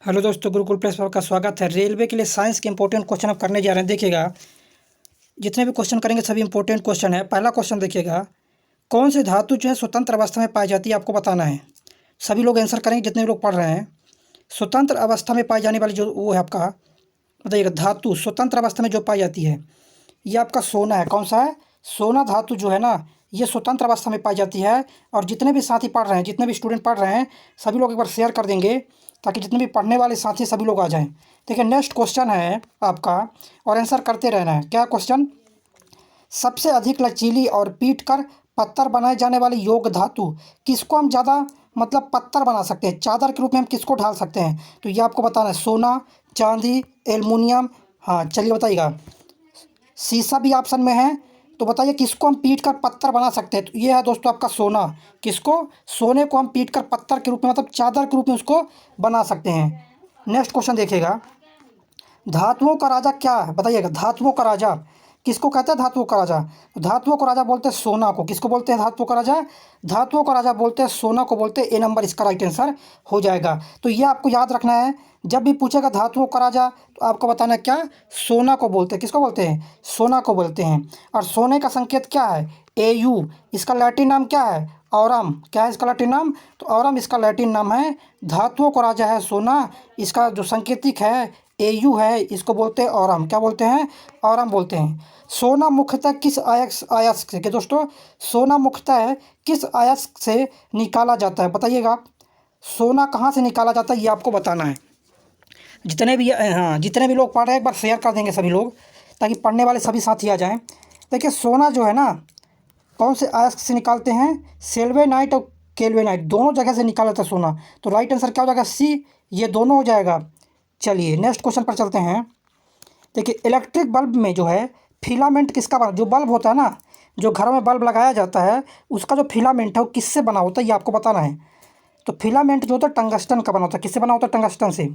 Hello दोस्तों, Gurukul place पर आपका स्वागत है। रेलवे के लिए साइंस के इंपॉर्टेंट क्वेश्चन आप करने जा रहे हैं। देखिएगा, जितने भी क्वेश्चन करेंगे सभी इंपॉर्टेंट क्वेश्चन है। पहला क्वेश्चन देखिएगा, कौन सी धातु जो है स्वतंत्र अवस्था में पाई जाती है, आपको बताना है। सभी लोग आंसर करेंगे जितने भी लोग पढ़ रहे हैं। स्वतंत्र अवस्था में पाई जाने वाली जो वो है आपका, बताइएगा, धातु स्वतंत्र अवस्था में जो पाई जाती है, ये आपका सोना है। कौन सा है? सोना धातु जो है ना, ये स्वतंत्र अवस्था में पाई जाती है। और जितने भी साथी पढ़ रहे हैं, जितने भी स्टूडेंट पढ़ रहे हैं, सभी लोग एक बार शेयर कर देंगे ताकि जितने भी पढ़ने वाले साथी सभी लोग आ जाएं। देखिए, नेक्स्ट क्वेश्चन है आपका, और आंसर करते रहना है। क्या क्वेश्चन? सबसे अधिक लचीली और पीट कर पत्थर बनाए जाने वाली योग धातु किसको हम ज़्यादा मतलब पत्थर बना सकते हैं, चादर के रूप में हम किसको ढाल सकते हैं? तो ये आपको बताना है। सोना, चांदी, एल्युमिनियम। हाँ, चलिए बताइएगा। शीशा भी ऑप्शन में है, तो बताइए किसको हम पीट कर पत्थर बना सकते हैं? तो ये है दोस्तों आपका सोना। किसको? सोने को हम पीट कर पत्थर के रूप में मतलब चादर के रूप में उसको बना सकते हैं। नेक्स्ट क्वेश्चन देखिएगा, धातुओं का राजा क्या है? बताइएगा, धातुओं का राजा किसको कहते हैं? धातुओं का राजा। तो धातुओं का राजा बोलते हैं सोना को। किसको बोलते हैं धातुओं का राजा? धातुओं का राजा बोलते हैं सोना को बोलते हैं। ए नंबर इसका राइट आंसर हो जाएगा। तो ये आपको याद रखना है, जब भी पूछेगा धातुओं का राजा तो आपको बताना है क्या? सोना को बोलते हैं। किसको बोलते हैं? सोना को बोलते हैं। और सोने का संकेत क्या है? AU। इसका लैटिन नाम क्या है? औरम। क्या है इसका लैटिन नाम? तो औरम इसका लैटिन नाम है। धातुओं का राजा है सोना, इसका जो संकेतिक है AU है, इसको बोलते हैं औरम। क्या बोलते हैं? औरम बोलते हैं। सोना मुख्यतः किस अयस्क से, कि दोस्तों सोना मुख्यतः किस अयस्क से निकाला जाता है? बताइएगा, सोना कहाँ से निकाला जाता है, ये आपको बताना है। जितने भी लोग पढ़ रहे हैं एक बार शेयर कर देंगे सभी लोग, ताकि पढ़ने वाले सभी साथी आ जाएं। देखिए, सोना जो है ना, कौन से अयस्क से निकालते हैं? सेल्वेनाइट और केल्वेनाइट, दोनों जगह से निकाला जाता है सोना। तो राइट आंसर क्या हो जाएगा? C, ये दोनों हो जाएगा। चलिए नेक्स्ट क्वेश्चन पर चलते हैं। देखिए, इलेक्ट्रिक बल्ब में जो है फिलामेंट किसका बना? जो बल्ब होता है ना, जो घरों में बल्ब लगाया जाता है, उसका जो फिलामेंट है वो किससे बना होता है, ये आपको बताना है। तो फिलामेंट जो होता है टंगस्टन का बना होता है। किससे बना होता है? टंगस्टन से।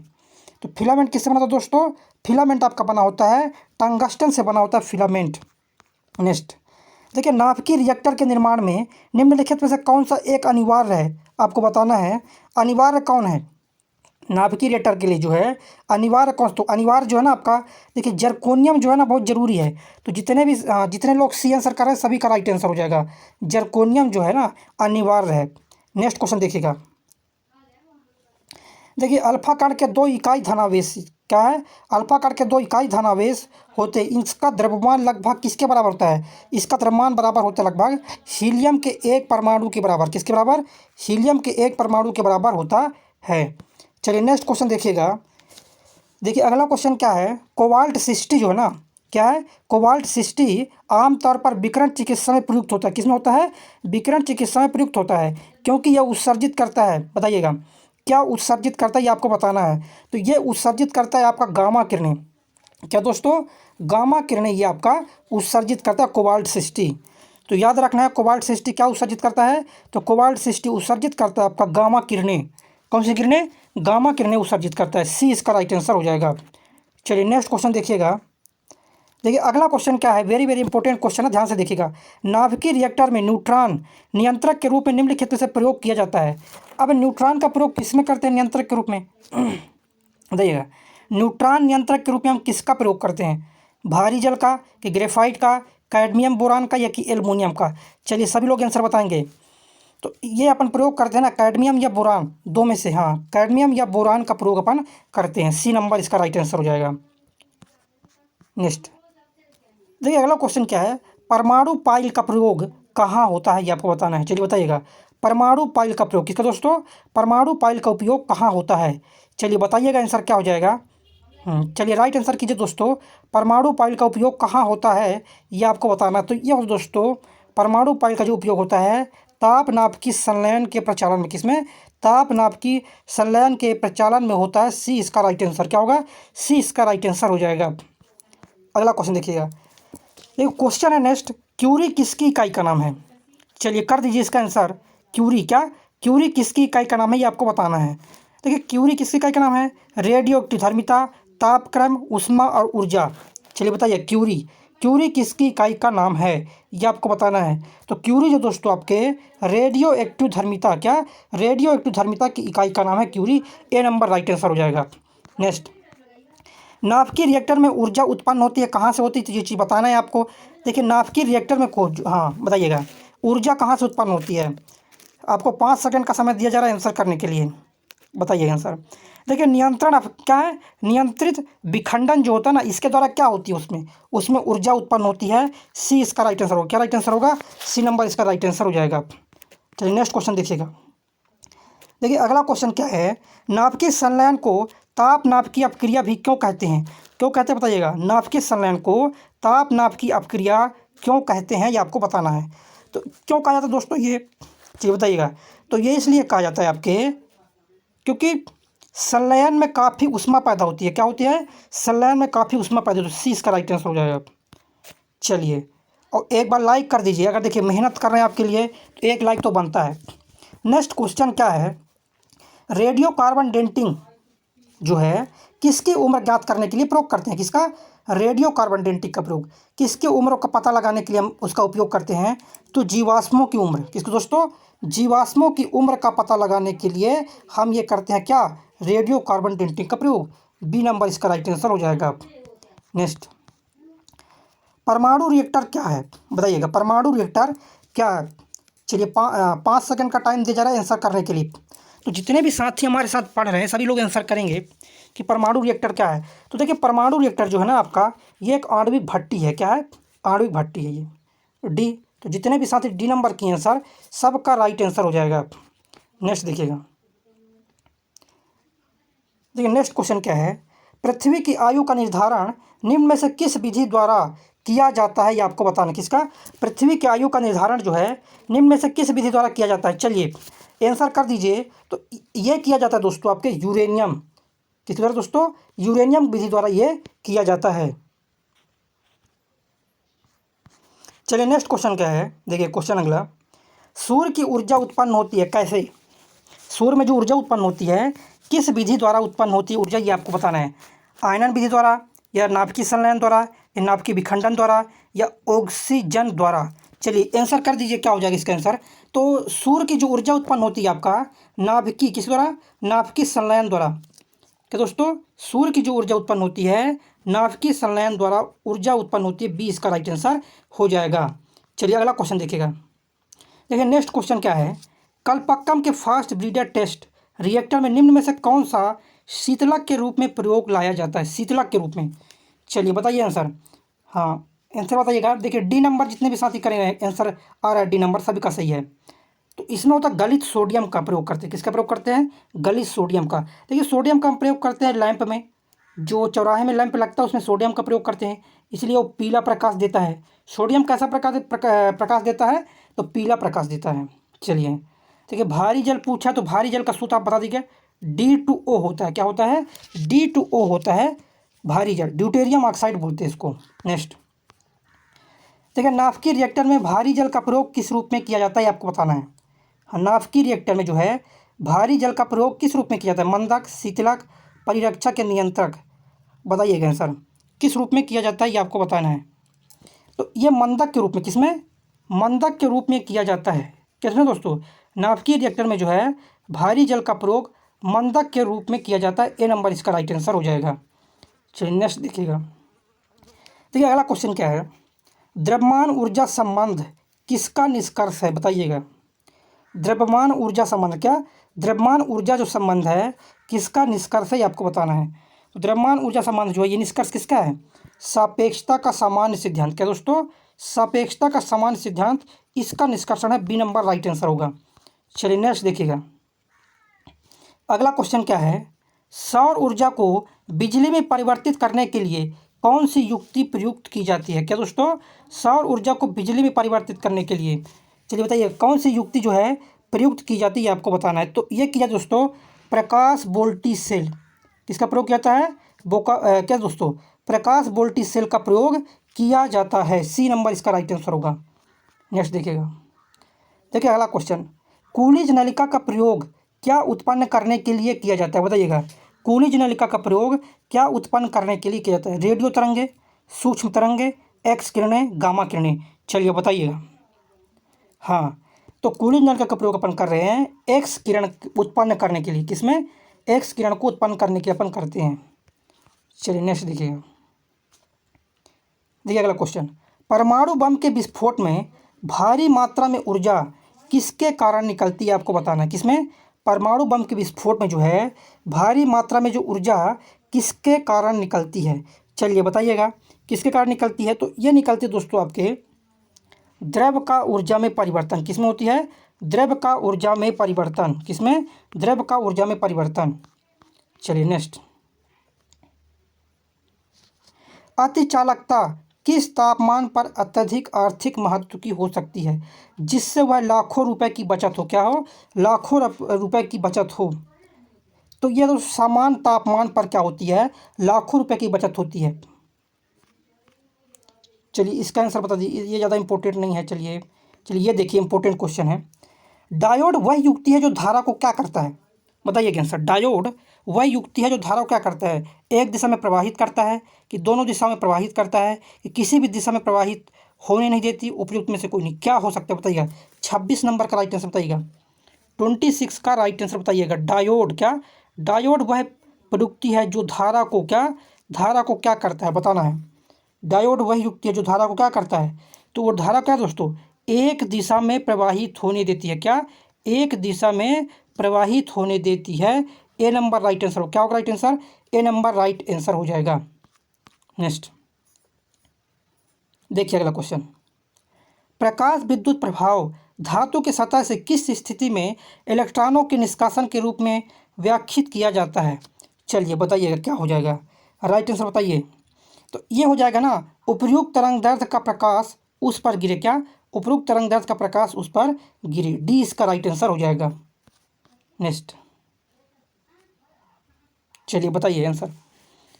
तो फिलामेंट किससे बना होता है दोस्तों? फिलामेंट आपका बना होता है टंगस्टन से बना होता है फिलामेंट। नेक्स्ट देखिए, नाभिकीय रिएक्टर के निर्माण में निम्नलिखित में से कौन सा एक अनिवार्य है? आपको बताना है अनिवार्य कौन है नाभिकीय रिएक्टर के लिए जो है अनिवार्य कौन? तो अनिवार्य जो है ना आपका, देखिए जर्कोनियम जो है ना बहुत ज़रूरी है। तो जितने लोग C आंसर कर रहे हैं सभी का राइट आंसर हो जाएगा। जर्कोनियम जो है ना अनिवार्य है। नेक्स्ट क्वेश्चन देखिएगा। देखिए, अल्फा कण के दो इकाई धनावेश क्या है? अल्फा कण के दो इकाई धनावेश होते हैं, इसका द्रव्यमान लगभग किसके बराबर होता है? इसका द्रव्यमान बराबर होता है लगभग हीलियम के एक परमाणु के बराबर। किसके बराबर? हीलियम के एक परमाणु के बराबर होता है। चलिए नेक्स्ट क्वेश्चन देखिएगा। देखिए, अगला क्वेश्चन क्या है? कोबाल्ट 60 जो है ना, क्या है? कोबाल्ट 60 आमतौर पर विकिरण चिकित्सा में प्रयुक्त होता है। किसमें होता है? विकिरण चिकित्सा में प्रयुक्त होता है, क्योंकि यह उत्सर्जित करता है। बताइएगा, क्या उत्सर्जित करता है, ये आपको बताना है। तो ये उत्सर्जित करता है आपका गामा किरणें। क्या दोस्तों? गामा किरणें ये आपका उत्सर्जित करता है कोबाल्ट 60। तो याद रखना है, कोबाल्ट 60 क्या उत्सर्जित करता है? तो कोबाल्ट 60 उत्सर्जित करता है आपका गामा किरणें। कौन सी किरणें? गामा किरणें उत्सर्जित करता है। C इसका राइट आंसर हो जाएगा। चलिए नेक्स्ट क्वेश्चन देखिएगा। देखिए, अगला क्वेश्चन क्या है? वेरी वेरी इंपॉर्टेंट क्वेश्चन है, ध्यान से देखिएगा। नाभिकीय रिएक्टर में न्यूट्रॉन नियंत्रक के रूप में निम्नलिखित में से प्रयोग किया जाता है। अब न्यूट्रॉन का प्रयोग किस में करते हैं? नियंत्रक के रूप में। बताइएगा, न्यूट्रॉन नियंत्रक के रूप में हम किसका प्रयोग करते हैं? भारी जल का, कि ग्रेफाइट का, कैडमियम बोरान का, या कि एल्युमिनियम का? चलिए सभी लोग आंसर बताएंगे। तो ये अपन प्रयोग करते हैं ना कैडमियम या बोरान, दो में से। हाँ, कैडमियम या बोरान का प्रयोग अपन करते हैं। C नंबर इसका राइट आंसर हो जाएगा। नेक्स्ट देखिए, अगला क्वेश्चन क्या है? परमाणु पाइल का प्रयोग कहाँ होता है, ये आपको बताना है। चलिए बताइएगा, परमाणु पाइल का प्रयोग किसका दोस्तों? परमाणु पाइल का उपयोग कहाँ होता है? चलिए बताइएगा, आंसर क्या हो जाएगा? चलिए राइट आंसर कीजिए दोस्तों। परमाणु पाइल का उपयोग कहाँ होता है, ये आपको बताना। तो ये हो दोस्तों, परमाणु पाइल का जो उपयोग होता है तापनाभिकीय संलयन के प्रचालन में। किसमें? तापनाभिकीय संलयन के प्रचालन में होता है। C इसका राइट आंसर क्या होगा? C इसका राइट आंसर हो जाएगा। अगला क्वेश्चन देखिएगा। देखो क्वेश्चन है नेक्स्ट, क्यूरी किसकी इकाई का नाम है? चलिए कर दीजिए इसका आंसर। क्यूरी क्या? क्यूरी किसकी इकाई का नाम है, ये आपको बताना है। देखिए, क्यूरी किसकी इकाई का नाम है? रेडियो एक्टिव धर्मिता, तापक्रम, ऊष्मा और ऊर्जा। चलिए बताइए, क्यूरी क्यूरी किसकी इकाई का नाम है, ये आपको बताना है। तो क्यूरी जो दोस्तों आपके रेडियो एक्टिव धर्मिता, क्या रेडियो एक्टिव धर्मिता की इकाई का नाम है क्यूरी। ए नंबर राइट आंसर हो जाएगा। नेक्स्ट, नाभिकीय रिएक्टर में ऊर्जा उत्पन्न होती है, कहाँ से होती है, तो ये चीज़ बताना है आपको। देखिए नाभिकीय रिएक्टर में हाँ बताइएगा, ऊर्जा कहाँ से उत्पन्न होती है। आपको 5 सेकंड का समय दिया जा रहा है आंसर करने के लिए, बताइए आंसर। देखिए नियंत्रण क्या है, नियंत्रित विखंडन जो होता है ना, इसके द्वारा क्या होती है, उसमें उसमें ऊर्जा उत्पन्न होती है। सी इसका राइट आंसर होगा। क्या राइट आंसर होगा, सी नंबर इसका राइट आंसर हो जाएगा। चलिए नेक्स्ट क्वेश्चन देखिएगा। देखिए अगला क्वेश्चन क्या है, नाभिकीय संलयन को ताप नाभिकीय अपक्रिया भी क्यों कहते हैं, क्यों कहते हैं बताइएगा। नाभिकीय संलयन को ताप नाभिकीय अपक्रिया क्यों कहते हैं, ये आपको बताना है। तो क्यों कहा जाता है दोस्तों, ये चीज़ बताइएगा। तो ये इसलिए कहा जाता है आपके, क्योंकि संलयन में काफ़ी ऊष्मा पैदा होती है। क्या होती है, संलयन में काफ़ी ऊष्मा पैदा होती है। सी इसका राइट आंसर हो जाएगा। चलिए, और एक बार लाइक कर दीजिए, अगर देखिए मेहनत कर रहे हैं आपके लिए तो एक लाइक तो बनता है। नेक्स्ट क्वेश्चन क्या है, रेडियो कार्बन डेटिंग जो है किसकी उम्र ज्ञात करने के लिए प्रयोग करते हैं, किसका, रेडियो कार्बन डेटिंग का प्रयोग किसकी उम्र का पता लगाने के लिए हम उसका उपयोग करते हैं। तो जीवाश्मों की उम्र, किसको दोस्तों, जीवाश्मों की उम्र का पता लगाने के लिए हम ये करते हैं, क्या, रेडियो कार्बन डेटिंग का प्रयोग। बी नंबर इसका राइट आंसर हो जाएगा। नेक्स्ट, परमाणु रिएक्टर क्या है, बताइएगा परमाणु रिएक्टर क्या है। चलिए 5 सेकंड का टाइम दिया जा रहा है आंसर करने के लिए। तो जितने भी साथी हमारे साथ पढ़ रहे हैं सभी लोग आंसर करेंगे कि परमाणु रिएक्टर क्या है। तो देखिए परमाणु रिएक्टर जो है ना आपका, ये एक आणविक भट्टी है। क्या है, आणविक भट्टी है ये। डी, तो जितने भी साथी डी नंबर किए आंसर, सबका राइट आंसर हो जाएगा। नेक्स्ट देखिएगा। देखिए नेक्स्ट क्वेश्चन क्या है, पृथ्वी की आयु का निर्धारण निम्न में से किस विधि द्वारा किया जाता है, ये आपको बताना। किसका, पृथ्वी की आयु का निर्धारण जो है निम्न में से किस विधि द्वारा किया जाता है। चलिए आंसर कर दीजिए। तो ये किया जाता है दोस्तों आपके यूरेनियम, किस द्वारा दोस्तों, यूरेनियम विधि द्वारा ये किया जाता है। चलिए नेक्स्ट क्वेश्चन क्या है, देखिए क्वेश्चन अगला, सूर्य की ऊर्जा उत्पन्न होती है कैसे, सूर्य में जो ऊर्जा उत्पन्न होती है किस विधि द्वारा उत्पन्न होती है ऊर्जा, ये आपको बताना है। आयनन विधि द्वारा, या नाभिकीय संलयन द्वारा, या नाभिकीय विखंडन द्वारा, या ऑक्सीजन द्वारा। चलिए आंसर कर दीजिए क्या हो जाएगा इसका आंसर। तो सूर्य की जो ऊर्जा उत्पन्न होती है आपका नाभिकीय, किस द्वारा, नाभिकीय संलयन द्वारा। क्या दोस्तों, सूर्य की जो ऊर्जा उत्पन्न होती है नाभिकीय संलयन द्वारा ऊर्जा उत्पन्न होती है। बी इसका राइट आंसर हो जाएगा। चलिए अगला क्वेश्चन देखिएगा। देखिए नेक्स्ट क्वेश्चन क्या है, कलपक्कम के फास्ट ब्रीडर टेस्ट रिएक्टर में निम्न में से कौन सा शीतलक के रूप में प्रयोग लाया जाता है, शीतलक के रूप में। चलिए बताइए आंसर। हाँ आंसर बताइएगा। देखिए डी नंबर जितने भी साथी करेंगे आंसर आ रहा है, डी नंबर सभी का सही है। तो इसमें होता है गलित सोडियम का प्रयोग करते हैं। किसका प्रयोग करते हैं, गलित सोडियम का। देखिए सोडियम का हम प्रयोग करते हैं लैंप में, जो चौराहे में लैंप लगता है उसमें सोडियम का प्रयोग करते हैं, इसलिए वो पीला प्रकाश देता है। सोडियम कैसा प्रकाश देता है, तो पीला प्रकाश देता है। चलिए ठीक है, भारी जल पूछा तो भारी जल का सूत्र आप बता दीजिए। D2O होता है, क्या होता है, D2O होता है भारी जल, ड्यूटेरियम ऑक्साइड बोलते हैं इसको। नेक्स्ट देखिए, नाभिकीय रिएक्टर में भारी जल का प्रयोग किस रूप में किया जाता है, आपको बताना है। हाँ, नाभिकीय रिएक्टर में जो है भारी जल का प्रयोग किस रूप में किया जाता है, मंदक, शीतलक, परिरक्षक या नियंत्रक। बताइएगा आंसर, किस रूप में किया जाता है ये आपको बताना है। तो ये मंदक के रूप में, किसमें, मंदक के रूप में किया जाता है। किसमें दोस्तों, नाभिकीय रिएक्टर में जो है भारी जल का प्रयोग मंदक के रूप में किया जाता है। ए नंबर इसका राइट आंसर हो जाएगा। चलिए नेक्स्ट देखिएगा। देखिए अगला क्वेश्चन क्या है, द्रव्यमान ऊर्जा संबंध किसका निष्कर्ष है, बताइएगा। द्रव्यमान ऊर्जा संबंध, क्या, द्रव्यमान ऊर्जा जो संबंध है किसका निष्कर्ष है, ये आपको बताना है। तो द्रव्यमान ऊर्जा संबंध जो है ये निष्कर्ष किसका है, सापेक्षता का सामान्य सिद्धांत। क्या दोस्तों, सापेक्षता का सामान्य सिद्धांत, इसका निष्कर्षण है। बी नंबर राइट आंसर होगा। चलिए नेक्स्ट देखिएगा। अगला क्वेश्चन क्या है, सौर ऊर्जा को बिजली में परिवर्तित करने के लिए कौन सी युक्ति प्रयुक्त की जाती है। क्या दोस्तों, सौर ऊर्जा को बिजली में परिवर्तित करने के लिए, चलिए बताइए कौन सी युक्ति जो है प्रयुक्त की जाती है, आपको बताना है। तो ये किया दोस्तों प्रकाश वोल्टी सेल, किसका प्रयोग किया जाता है, क्या दोस्तों, प्रकाश वोल्टी सेल का प्रयोग किया जाता है। सी नंबर इसका राइट आंसर होगा। नेक्स्ट देखिएगा। देखिए अगला क्वेश्चन, कूलिज नलिका का प्रयोग क्या उत्पन्न करने के लिए किया जाता है, बताइएगा। कूलिज नलिका का प्रयोग क्या उत्पन्न करने के लिए किया जाता है, रेडियो तरंगे, सूक्ष्म तरंगे, एक्स किरणें, गामा किरणें। चलिए बताइएगा। हाँ, तो कूलिंग नल का प्रयोग अपन कर रहे हैं एक्स किरण उत्पन्न करने के लिए। किसमें? एक्स किरण को उत्पन्न करने के लिए अपन करते हैं। चलिए नेक्स्ट देखिएगा। देखिए अगला क्वेश्चन, परमाणु बम के विस्फोट में भारी मात्रा में ऊर्जा किसके कारण निकलती है, आपको बताना है। किसमें? परमाणु बम के विस्फोट में जो है भारी मात्रा में जो ऊर्जा किसके कारण निकलती है। चलिए बताइएगा किसके कारण निकलती है। तो ये निकलती है दोस्तों आपके द्रव का ऊर्जा में परिवर्तन। किसमें होती है? द्रव का ऊर्जा में परिवर्तन। किसमें? द्रव का ऊर्जा में परिवर्तन। चलिए नेक्स्ट, अतिचालकता किस तापमान पर अत्यधिक आर्थिक महत्व की हो सकती है, जिससे वह लाखों रुपए की बचत हो। क्या हो? लाखों रुपए की बचत हो। तो यह तो समान तापमान पर क्या होती है? लाखों रुपए की बचत होती है। चलिए इसका आंसर बता दीजिए, ये ज़्यादा इंपॉर्टेंट नहीं है। चलिए चलिए ये देखिए इंपॉर्टेंट क्वेश्चन है। डायोड वह युक्ति है जो धारा को क्या करता है, बताइए आंसर। डायोड वह युक्ति है जो धारा को क्या करता है, एक दिशा में प्रवाहित करता है, कि दोनों दिशाओं में प्रवाहित करता है, कि किसी भी दिशा में प्रवाहित होने नहीं देती। उपयुक्त में से कोई नहीं। क्या हो सकता है बताइएगा। 26 नंबर का राइट आंसर बताइएगा। 26 का राइट आंसर बताइएगा। डायोड क्या? डायोड वह प्रयुक्ति है जो धारा को क्या, धारा को क्या करता है, बताना है। डायोड वह युक्ति है जो धारा को क्या करता है। तो वो धारा क्या दोस्तों, एक दिशा में प्रवाहित होने देती है। क्या? एक दिशा में प्रवाहित होने देती है। ए नंबर राइट आंसर हो। क्या होगा राइट आंसर? ए नंबर राइट आंसर हो जाएगा। नेक्स्ट देखिए अगला क्वेश्चन, प्रकाश विद्युत प्रभाव धातु की सतह से किस स्थिति में इलेक्ट्रॉनों के निष्कासन के रूप में व्याख्यित किया जाता है। चलिए बताइएगा क्या हो जाएगा, राइट आंसर बताइए। तो ये हो जाएगा ना, उपयुक्त तरंगदैर्ध्य का प्रकाश उस पर गिरे। क्या? उपयुक्त तरंगदैर्ध्य का प्रकाश उस पर गिरे। डी इसका राइट आंसर हो जाएगा। नेक्स्ट चलिए बताइए आंसर।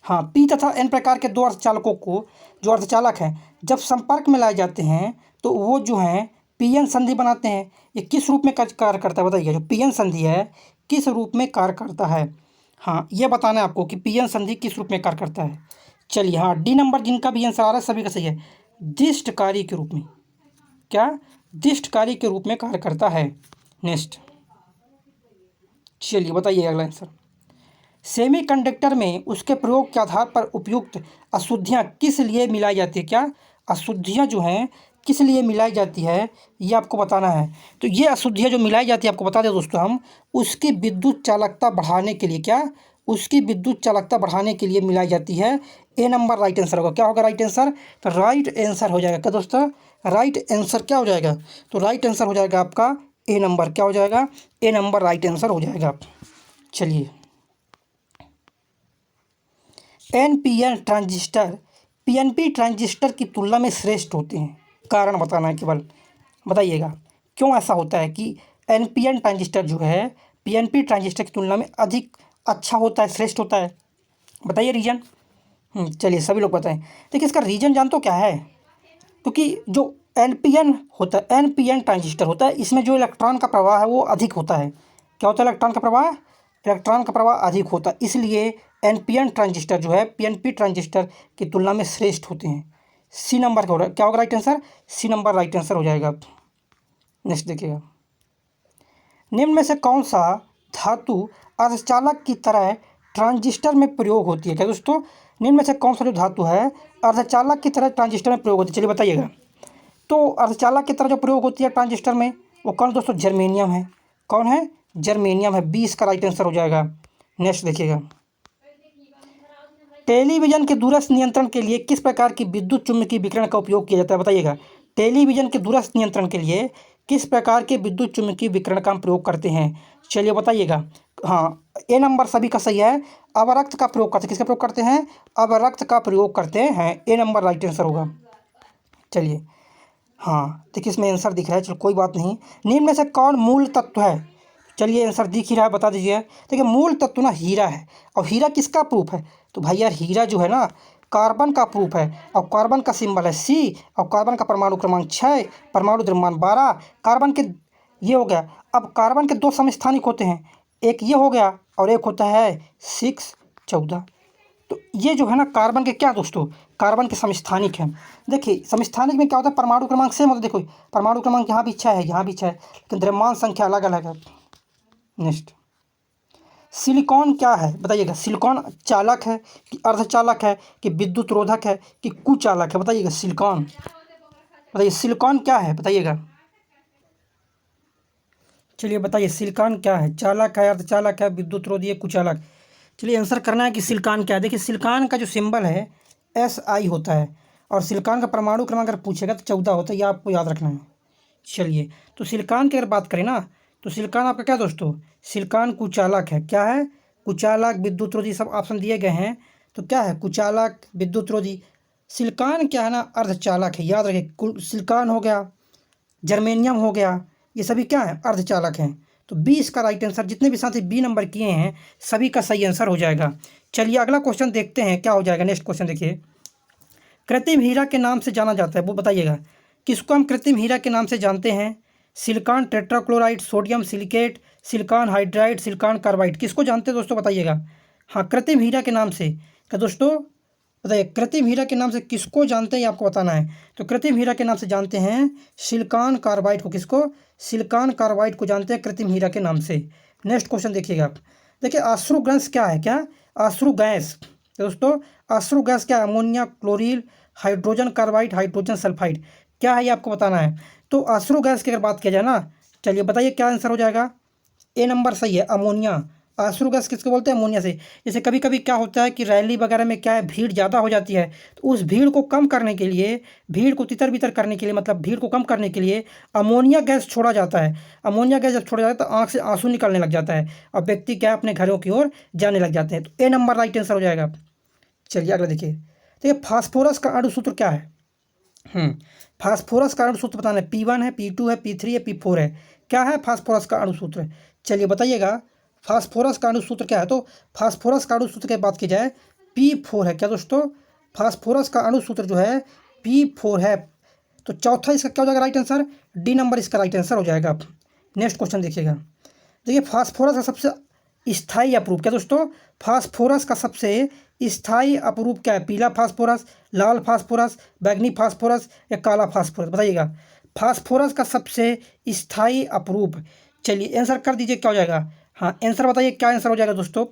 हाँ, पी तथा एन प्रकार के दो अर्धचालकों को, जो अर्धचालक हैं, जब संपर्क में लाए जाते हैं तो वो जो हैं पी एन संधि बनाते हैं। ये किस रूप में कार्य करता है बताइए। जो पी एन संधि है किस रूप में कार्य करता है। हाँ, ये बताना है आपको कि पी एन संधि किस रूप में कार्य करता है। चलिए हाँ, डी नंबर जिनका भी आंसर आ रहा है सभी का सही है। दिष्टकारी के रूप में। क्या? दिष्टकारी के रूप में कार्य करता है। नेक्स्ट चलिए बताइए अगला आंसर। सेमीकंडक्टर में उसके प्रयोग के आधार पर उपयुक्त अशुद्धियाँ किस लिए मिलाई जाती है। क्या? अशुद्धियाँ जो हैं किस लिए मिलाई जाती है, ये आपको बताना है। तो ये अशुद्धियाँ जो मिलाई जाती है आपको बता दें दोस्तों हम, उसकी विद्युत चालकता बढ़ाने के लिए। क्या? उसकी विद्युत चालकता बढ़ाने के लिए मिलाई जाती है। ए नंबर राइट आंसर होगा। क्या होगा राइट आंसर? तो राइट आंसर हो जाएगा क्या दोस्तों, राइट आंसर क्या हो जाएगा। तो राइट आंसर हो जाएगा आपका ए नंबर। क्या हो जाएगा? ए नंबर राइट आंसर हो जाएगा। चलिए, एनपीएन ट्रांजिस्टर पीएनपी ट्रांजिस्टर की तुलना में श्रेष्ठ होते हैं। कारण बताना है केवल, बताइएगा क्यों ऐसा होता है कि एनपीएन ट्रांजिस्टर जो है पीएनपी ट्रांजिस्टर की तुलना में अधिक अच्छा होता है, श्रेष्ठ होता है। बताइए रीजन। चलिए सभी लोग बताएं। देखिए इसका रीजन जानते हो क्या है। क्योंकि जो एनपीएन होता है, एनपीएन ट्रांजिस्टर होता है, इसमें जो इलेक्ट्रॉन का प्रवाह है वो अधिक होता है। क्या होता है? इलेक्ट्रॉन का प्रवाह, इलेक्ट्रॉन का प्रवाह अधिक होता है। इसलिए एनपीएन ट्रांजिस्टर जो है पीएनपी ट्रांजिस्टर की तुलना में श्रेष्ठ होते हैं। सी नंबर का हो रहा है। क्या होगा right answer? C number right answer हो जाएगा। नेक्स्ट देखिएगा, निम्न में से कौन सा धातु अर्धचालक की तरह ट्रांजिस्टर में प्रयोग होती है। क्या दोस्तों? निम्न में से कौन सा जो धातु है अर्धचालक की तरह ट्रांजिस्टर में प्रयोग होती है। चलिए बताइएगा। तो अर्धचालक की तरह जो प्रयोग होती है ट्रांजिस्टर में वो कौन दोस्तों? जर्मेनियम है। कौन है? जर्मेनियम है। 20 का राइट आंसर हो जाएगा। नेक्स्ट देखिएगा, टेलीविज़न के दूरस्थ नियंत्रण के लिए किस प्रकार की विद्युत चुम्बकीय विकिरण का उपयोग किया जाता है, बताइएगा। टेलीविज़न के दूरस्थ नियंत्रण के लिए किस प्रकार के विद्युत चुम्बकीय विकिरण का हम प्रयोग करते हैं। चलिए बताइएगा। हाँ, ए नंबर सभी का सही है। अवरक्त का प्रयोग करते हैं। किसका प्रयोग करते हैं? अवरक्त का प्रयोग करते हैं। ए नंबर राइट आंसर होगा। चलिए हाँ, देखिए इसमें आंसर दिख रहा है, चलो कोई बात नहीं। निम्न में से कौन मूल तत्व है। चलिए आंसर दिख ही रहा है, बता दीजिए। देखिए मूल तत्व ना हीरा है। और हीरा किसका प्रूफ है? तो भाई यार हीरा जो है ना कार्बन का प्रूफ है। और कार्बन का सिंबल है सी। और कार्बन का परमाणु क्रमांक 6, परमाणु द्रव्यमान 12। कार्बन के ये हो गया। अब कार्बन के दो समस्थानिक होते हैं, एक ये हो गया और एक होता है 6 14। तो ये जो है ना कार्बन के क्या दोस्तों, कार्बन के समस्थानिक हैं। देखिए समस्थानिक में क्या होता है, परमाणु क्रमांक सेम होता है। देखो परमाणु क्रमांक यहाँ भी 6 है, यहाँ भी 6 है, लेकिन द्रव्यमान संख्या अलग अलग है। नेक्स्ट, सिलिकॉन क्या है बताइएगा। सिलिकॉन चालक है कि अर्धचालक है कि विद्युत रोधक है कि कुचालक है, बताइएगा। सिलिकॉन, बताइए सिलिकॉन क्या है बताइएगा। चलिए बताइए सिलिकॉन क्या है, चालक है, अर्धचालक है, विद्युत रोधी है, कुचालक। चलिए आंसर करना है कि सिलिकॉन क्या है। देखिए सिलिकॉन का जो सिंबल है SI होता है, और सिलिकॉन का परमाणु क्रमांक अगर पूछेगा तो 14 होता है, ये आपको याद रखना है। चलिए तो सिलिकॉन की अगर बात करें ना, तो सिलिकॉन आपका क्या दोस्तों, सिलिकॉन कुचालक है। क्या है, कुचालक, विद्युत रोधी, सब ऑप्शन दिए गए हैं। तो क्या है, कुचालक, विद्युत रोधी। सिलिकॉन क्या है ना, अर्धचालक है, याद रखिए। सिलिकॉन हो गया, जर्मेनियम हो गया, ये सभी क्या है, अर्धचालक हैं। तो 20 का राइट आंसर, जितने भी साथी बी नंबर किए हैं सभी का सही आंसर हो जाएगा। चलिए अगला क्वेश्चन देखते हैं क्या हो जाएगा। नेक्स्ट क्वेश्चन देखिए, कृत्रिम हीरा के नाम से जाना जाता है, वो बताइएगा। किसको हम कृत्रिम हीरा के नाम से जानते हैं। Silicon tetrachloride, sodium silicate, silicon hydride, silicon carbide, किसको जानते हैं दोस्तों बताइएगा। हाँ कृत्रिम हीरा के नाम से, क्या दोस्तों बताइए, कृत्रिम हीरा के नाम से किसको जानते हैं ये आपको बताना है। तो कृत्रिम हीरा के नाम से जानते हैं सिलिकॉन कार्बाइड को। किसको, सिलिकॉन कार्बाइड को जानते हैं कृत्रिम हीरा के नाम से। नेक्स्ट क्वेश्चन देखिएगा आप। देखिए अश्रु गैस क्या है, क्या अश्रु गैस, तो दोस्तों अश्रु गैस क्या है, ammonia, chlorine, hydrogen carbide, hydrogen sulphide, क्या है ये आपको बताना है। तो अश्रु गैस की अगर बात किया जाए ना, चलिए बताइए क्या आंसर हो जाएगा। ए नंबर सही है, अमोनिया। अश्रु गैस किसको बोलते हैं, अमोनिया से। जैसे कभी कभी क्या होता है कि रैली वगैरह में क्या है, भीड़ ज़्यादा हो जाती है, तो उस भीड़ को कम करने के लिए, भीड़ को तितर बितर करने के लिए, मतलब भीड़ को कम करने के लिए अमोनिया गैस छोड़ा जाता है। अमोनिया गैस जब छोड़ा जाता है तो आँख से आंसू निकलने लग जाता है और व्यक्ति क्या है अपने घरों की ओर जाने लग जाते हैं। तो ए नंबर राइट आंसर हो जाएगा। चलिए अगला देखिए। देखिए फास्फोरस का अणुसूत्र क्या है। फास्फोरस का अणुसूत्र बताना है। P1 है, P2 है, P3 है, P4 है, क्या है फास्फोरस का अणुसूत्र। चलिए बताइएगा फास्फोरस का अणुसूत्र क्या है। तो फास्फोरस का अणुसूत्र की बात की जाए P4 है, क्या दोस्तों, फास्फोरस का अणुसूत्र जो है P4 है। तो चौथा इसका क्या हो जाएगा राइट आंसर, डी नंबर इसका राइट आंसर हो जाएगा। नेक्स्ट क्वेश्चन देखिएगा। देखिए फास्फोरस का सबसे स्थायी अपरूप, क्या दोस्तों, फास्फोरस का सबसे स्थायी अपरूप क्या है। पीला फास्फोरस, लाल फास्फोरस, बैंगनी फास्फोरस या काला फास्फोरस, बताइएगा। फास्फोरस का सबसे स्थायी अपरूप, चलिए आंसर कर दीजिए क्या हो जाएगा। हाँ आंसर बताइए क्या आंसर हो जाएगा दोस्तों।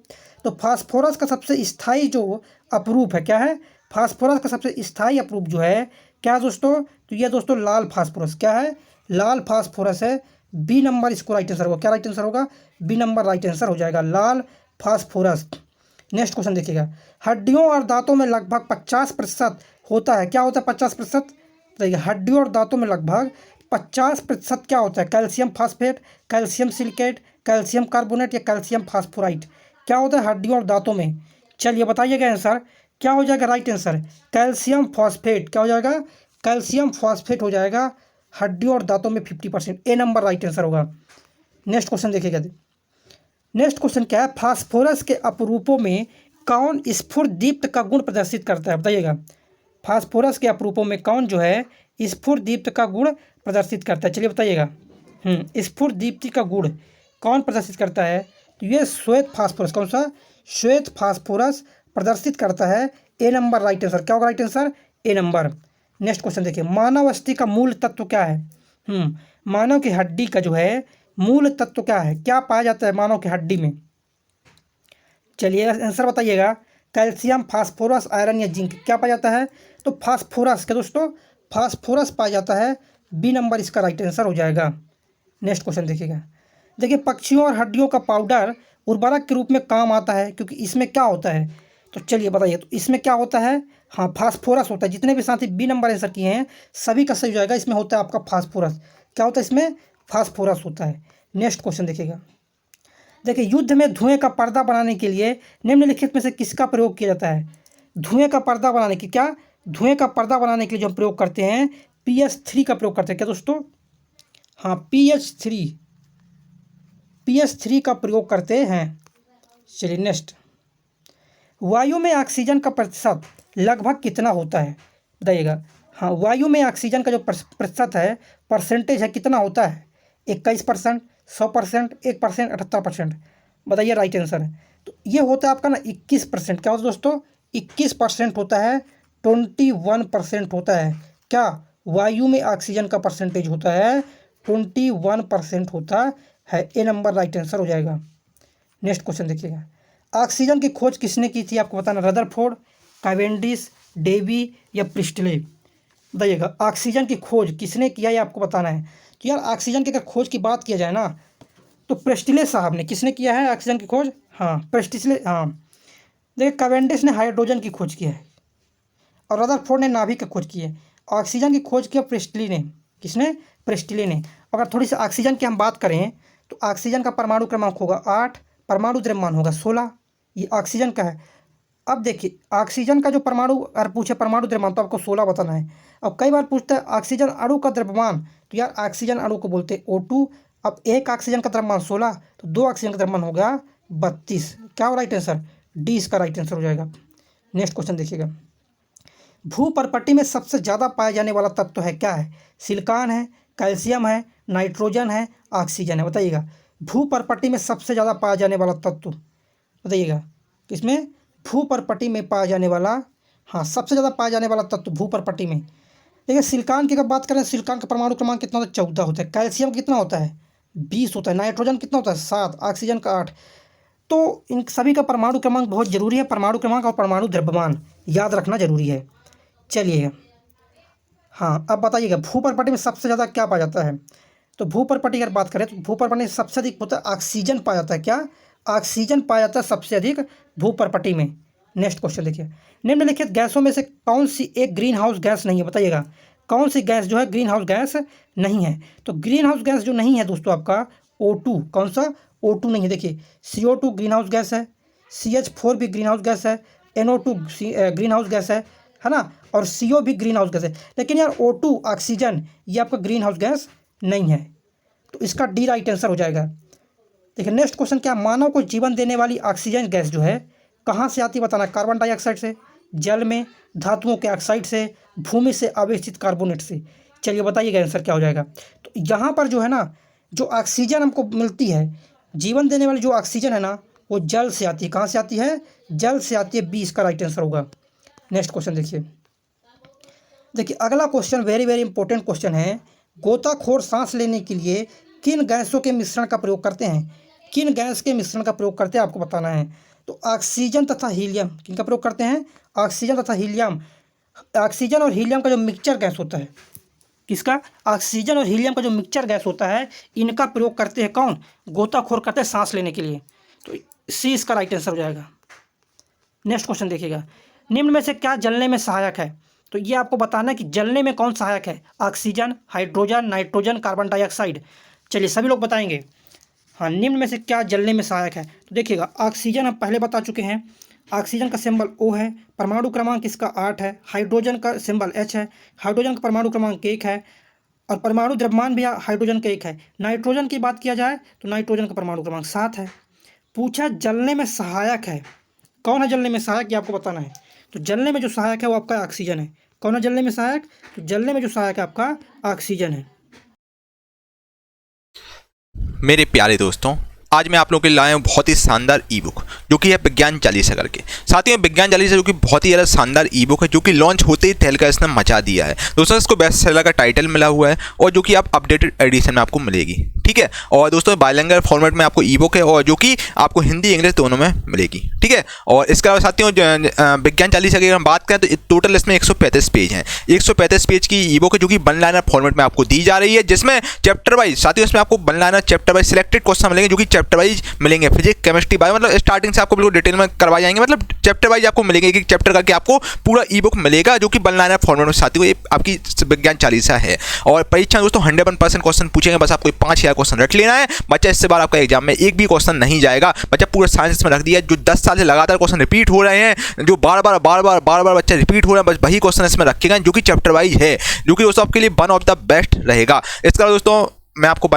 तो फास्फोरस का सबसे स्थायी जो अपरूप है, क्या है, फास्फोरस का सबसे स्थायी अपरूप जो है क्या दोस्तों, तो ये दोस्तों लाल फास्फोरस, क्या है, लाल फास्फोरस है। बी नंबर इसको राइट आंसर होगा, क्या राइट आंसर होगा, बी नंबर राइट आंसर हो जाएगा, लाल फास्फोरस। नेक्स्ट क्वेश्चन देखिएगा। हड्डियों और दांतों में लगभग 50% होता है, क्या होता है 50%, बताइए। हड्डियों और दांतों में लगभग 50% क्या होता है, calcium phosphate, calcium silicate, calcium carbonate या कैल्शियम फास्फोराइट, क्या होता है हड्डियों और दांतों में। चलिए बताइएगा आंसर क्या हो जाएगा राइट आंसर, कैल्शियम फॉस्फेट, क्या हो जाएगा, कैल्शियम फॉस्फेट हो जाएगा हड्डियों और दांतों में 50%, ए नंबर राइट आंसर होगा। नेक्स्ट क्वेश्चन देखिएगा। नेक्स्ट क्वेश्चन क्या है, फास्फोरस के अपरूपों में कौन स्फुरदीप्त का गुण प्रदर्शित करता है, बताइएगा। फास्फोरस के अपरूपों में कौन जो है स्फुरदीप्त का गुण प्रदर्शित करता है, चलिए बताइएगा। स्फुरदीप्ति का गुण कौन प्रदर्शित करता है, तो ये श्वेत फास्फोरस, कौन सा, श्वेत फास्फोरस प्रदर्शित करता है। ए नंबर राइट आंसर, क्या होगा राइट आंसर, ए नंबर। नेक्स्ट क्वेश्चन देखिए, मानव अस्थि का मूल तत्व क्या है। मानव की हड्डी का जो है मूल तत्व क्या है, क्या पाया जाता है मानव की हड्डी में। चलिए आंसर बताइएगा, कैल्शियम, फास्फोरस, आयरन या जिंक, क्या पाया जाता है। तो फास्फोरस, क्या दोस्तों, फास्फोरस पाया जाता है, बी नंबर इसका राइट आंसर हो जाएगा। नेक्स्ट क्वेश्चन देखिएगा। देखिए पक्षियों और हड्डियों का पाउडर उर्वरक के रूप में काम आता है क्योंकि इसमें क्या होता है। तो चलिए बताइए, तो इसमें क्या होता है, हाँ फास्फोरस होता है। जितने भी साथी बी नंबर आंसर किए हैं सभी का सही हो जाएगा। इसमें होता है आपका फास्फोरस, क्या होता है इसमें, फास्फोरस होता है। नेक्स्ट क्वेश्चन देखिएगा। देखिए युद्ध में धुएं का पर्दा बनाने के लिए निम्नलिखित में से किसका प्रयोग किया जाता है। धुएं का पर्दा बनाने की, क्या, धुएं का पर्दा बनाने के लिए जो हम प्रयोग करते हैं PH3 का प्रयोग करते हैं, क्या दोस्तों, हाँ PH3 का प्रयोग करते हैं। चलिए नेक्स्ट, वायु में ऑक्सीजन का प्रतिशत लगभग कितना होता है, बताइएगा। हाँ वायु में ऑक्सीजन का जो प्रतिशत है, परसेंटेज है, कितना होता है, 21%, 100%, 1%, 78%, बताइए राइट आंसर। तो ये होता है आपका ना 21%, क्या होता है दोस्तों, 21% होता है, 21% होता है। क्या वायु में ऑक्सीजन का परसेंटेज होता है 21% होता है। ए नंबर राइट आंसर हो जाएगा। नेक्स्ट क्वेश्चन देखिएगा, ऑक्सीजन की खोज किसने की थी आपको बताना, रदरफोर्ड, कैवेंडिश, डेवी या प्रिस्टले। बताइएगा ऑक्सीजन की खोज किसने किया ये आपको बताना है। तो यार ऑक्सीजन की अगर खोज की बात किया जाए ना तो प्रेस्टिले साहब ने, किसने किया है ऑक्सीजन की खोज, हाँ प्रेस्टिले, हाँ। देखिए कैवेंडिश ने हाइड्रोजन की खोज की है और रदरफोर्ड ने नाभिक की खोज की है। ऑक्सीजन की खोज किया प्रेस्टिले ने, किसने, प्रेस्टिले ने। अगर थोड़ी सी ऑक्सीजन की हम बात करें तो ऑक्सीजन का परमाणु क्रमांक होगा 8, परमाणु द्रव्यमान होगा 16। ये ऑक्सीजन का है। अब देखिए ऑक्सीजन का जो परमाणु अगर पूछे परमाणु द्रव्यमान तो आपको 16 बताना है। अब कई बार पूछता है ऑक्सीजन अणु का द्रव्यमान, तो यार ऑक्सीजन अणु को बोलते हैं O2। अब एक ऑक्सीजन का द्रव्यमान 16 तो दो ऑक्सीजन का द्रव्यमान हो गया 32। क्या हो राइट आंसर, डी इसका राइट आंसर हो जाएगा। नेक्स्ट क्वेश्चन देखिएगा, भूपर्पट्टी में सबसे ज़्यादा पाया जाने वाला तत्व है क्या है, सिलिकॉन है, कैल्शियम है, नाइट्रोजन है, ऑक्सीजन है। बताइएगा भूपर्पट्टी में सबसे ज़्यादा पाया जाने वाला तत्व, बताइएगा किसमें, भूपर्पट्टी में पाया जाने वाला, हाँ सबसे ज़्यादा पाया जाने वाला तत्व भूपर्पट्टी में। देखिए सिलिकॉन की अगर बात करें, सिलिकॉन का परमाणु क्रमांक कितना होता है, 14 होता है। कैल्शियम कितना होता है, 20 होता है। नाइट्रोजन कितना होता है, 7। ऑक्सीजन का 8। तो इन सभी का परमाणु क्रमांक बहुत जरूरी है। परमाणु क्रमांक और परमाणु द्रव्यमान याद रखना जरूरी है। चलिए हाँ अब बताइएगा भूपर्पट्टी में सबसे ज़्यादा क्या पाया जाता है। तो भूपर्पट्टी की अगर बात करें तो भूपर्पट्टी में सबसे अधिक होता है ऑक्सीजन पाया जाता है। क्या, ऑक्सीजन पाया जाता है सबसे अधिक भूपर्पट्टी में। नेक्स्ट क्वेश्चन देखिए, निम्नलिखित गैसों में से कौन सी एक ग्रीन हाउस गैस नहीं है। बताइएगा कौन सी गैस जो है ग्रीन हाउस गैस नहीं है। तो ग्रीन हाउस गैस जो नहीं है दोस्तों आपका O2, कौन सा, O2 नहीं है। देखिए CO2 ग्रीन हाउस गैस है, CH4 भी ग्रीन हाउस गैस है, NO2 ग्रीन हाउस गैस है ना, और CO भी ग्रीन हाउस गैस है। लेकिन यार O2 ऑक्सीजन ये आपका ग्रीन हाउस गैस नहीं है, तो इसका डी राइट आंसर हो जाएगा। देखिए नेक्स्ट क्वेश्चन, क्या मानव को जीवन देने वाली ऑक्सीजन गैस जो है कहाँ से आती है बताना, कार्बन डाइऑक्साइड से, जल में, धातुओं के ऑक्साइड से, भूमि से अवस्थित कार्बोनेट से। चलिए बताइएगा आंसर क्या हो जाएगा। तो यहाँ पर जो है ना जो ऑक्सीजन हमको मिलती है, जीवन देने वाली जो ऑक्सीजन है ना वो जल से आती है। कहाँ से आती है, जल से आती है। 20 का राइट आंसर होगा। नेक्स्ट क्वेश्चन देखिए अगला question very very important question है। गोताखोर सांस लेने के लिए किन गैसों के मिश्रण का प्रयोग करते हैं, किन गैस के मिश्रण का प्रयोग करते हैं आपको बताना है। तो ऑक्सीजन तथा हीलियम, किन का प्रयोग करते हैं, ऑक्सीजन तथा हीलियम। ऑक्सीजन और हीलियम का जो मिक्सचर गैस होता है, किसका, ऑक्सीजन और हीलियम का जो मिक्सचर गैस होता है इनका प्रयोग करते हैं कौन, गोताखोर करते हैं सांस लेने के लिए। तो सी इसका राइट आंसर हो जाएगा। नेक्स्ट क्वेश्चन देखिएगा, निम्न में से क्या जलने में सहायक है। तो ये आपको बताना है कि जलने में कौन सहायक है, oxygen, hydrogen, nitrogen, carbon dioxide. चलिए सभी लोग बताएंगे। हाँ निम्न में से क्या जलने में सहायक है। तो देखिएगा ऑक्सीजन हम पहले बता चुके हैं, ऑक्सीजन का सिंबल O है, परमाणु क्रमांक इसका 8 है। हाइड्रोजन का सिंबल H है, हाइड्रोजन का परमाणु क्रमांक 1 है और परमाणु द्रव्यमान भी हाइड्रोजन का 1 है। नाइट्रोजन की बात किया जाए तो नाइट्रोजन का परमाणु क्रमांक 7 है। पूछा जलने में सहायक है, कौन है जलने में सहायक, ये आपको बताना है। तो जलने में जो सहायक है वो आपका ऑक्सीजन है। कौन है जलने में सहायक, तो जलने में जो सहायक है आपका ऑक्सीजन है। मेरे प्यारे दोस्तों, आज मैं आप लोगों के लिए लाया हूँ बहुत ही शानदार ई बुक जो कि है विज्ञान चालीसा करके। साथियों विज्ञान चालीसा जो कि बहुत ही ज़्यादा शानदार ई बुक है जो कि लॉन्च होते ही तहलका इसने मचा दिया है। दोस्तों इसको बेस्ट सेलर का टाइटल मिला हुआ है और जो कि आप अपडेटेड एडिशन में आपको मिलेगी, ठीक है। और दोस्तों बाइलिंगुअल फॉर्मेट में आपको ई बुक है और जो कि आपको हिंदी इंग्लिश दोनों में मिलेगी, ठीक है। और इसका साथियों विज्ञान चालीसा की अगर हम बात करें तो टोटल इसमें 135 पेज हैं। 135 पेज की ई बुक है जो कि वन लाइनर फॉर्मेट में आपको दी जा रही है, जिसमें चैप्टर वाइज साथियों इसमें आपको one liner chapter wise selected question मिलेंगे जो कि चैप्टर वाइज मिलेंगे। फिजिक्स, केमिस्ट्री, बायो, मतलब स्टार्टिंग से आपको बिल्कुल डिटेल में करवाए जाएंगे, मतलब चैप्टर वाइज आपको मिलेंगे, एक चैप्टर करके आपको पूरा ई बुक मिलेगा जो कि वन लाइनर फॉर्मेट में साथियों ये आपकी विज्ञान चालीसा है। और परीक्षा दोस्तों 100% क्वेश्चन पूछेंगे, बस आपको 5000 क्वेश्चन रख लेना है। बच्चा इससे बार आपका एग्जाम में एक भी क्वेश्चन नहीं जाएगा। बच्चा पूरा साइंस में रख दिया, जो 10 साल से लगातार क्वेश्चन रिपीट हो रहे हैं, जो बार बार बच्चा रिपीट हो रहा है, बस वही क्वेश्चन इसमें रखेगा जो कि चैप्टर वाइज है, जो कि दोस्तों आपके लिए वन ऑफ द बेस्ट रहेगा। इसका दोस्तों मैं आपको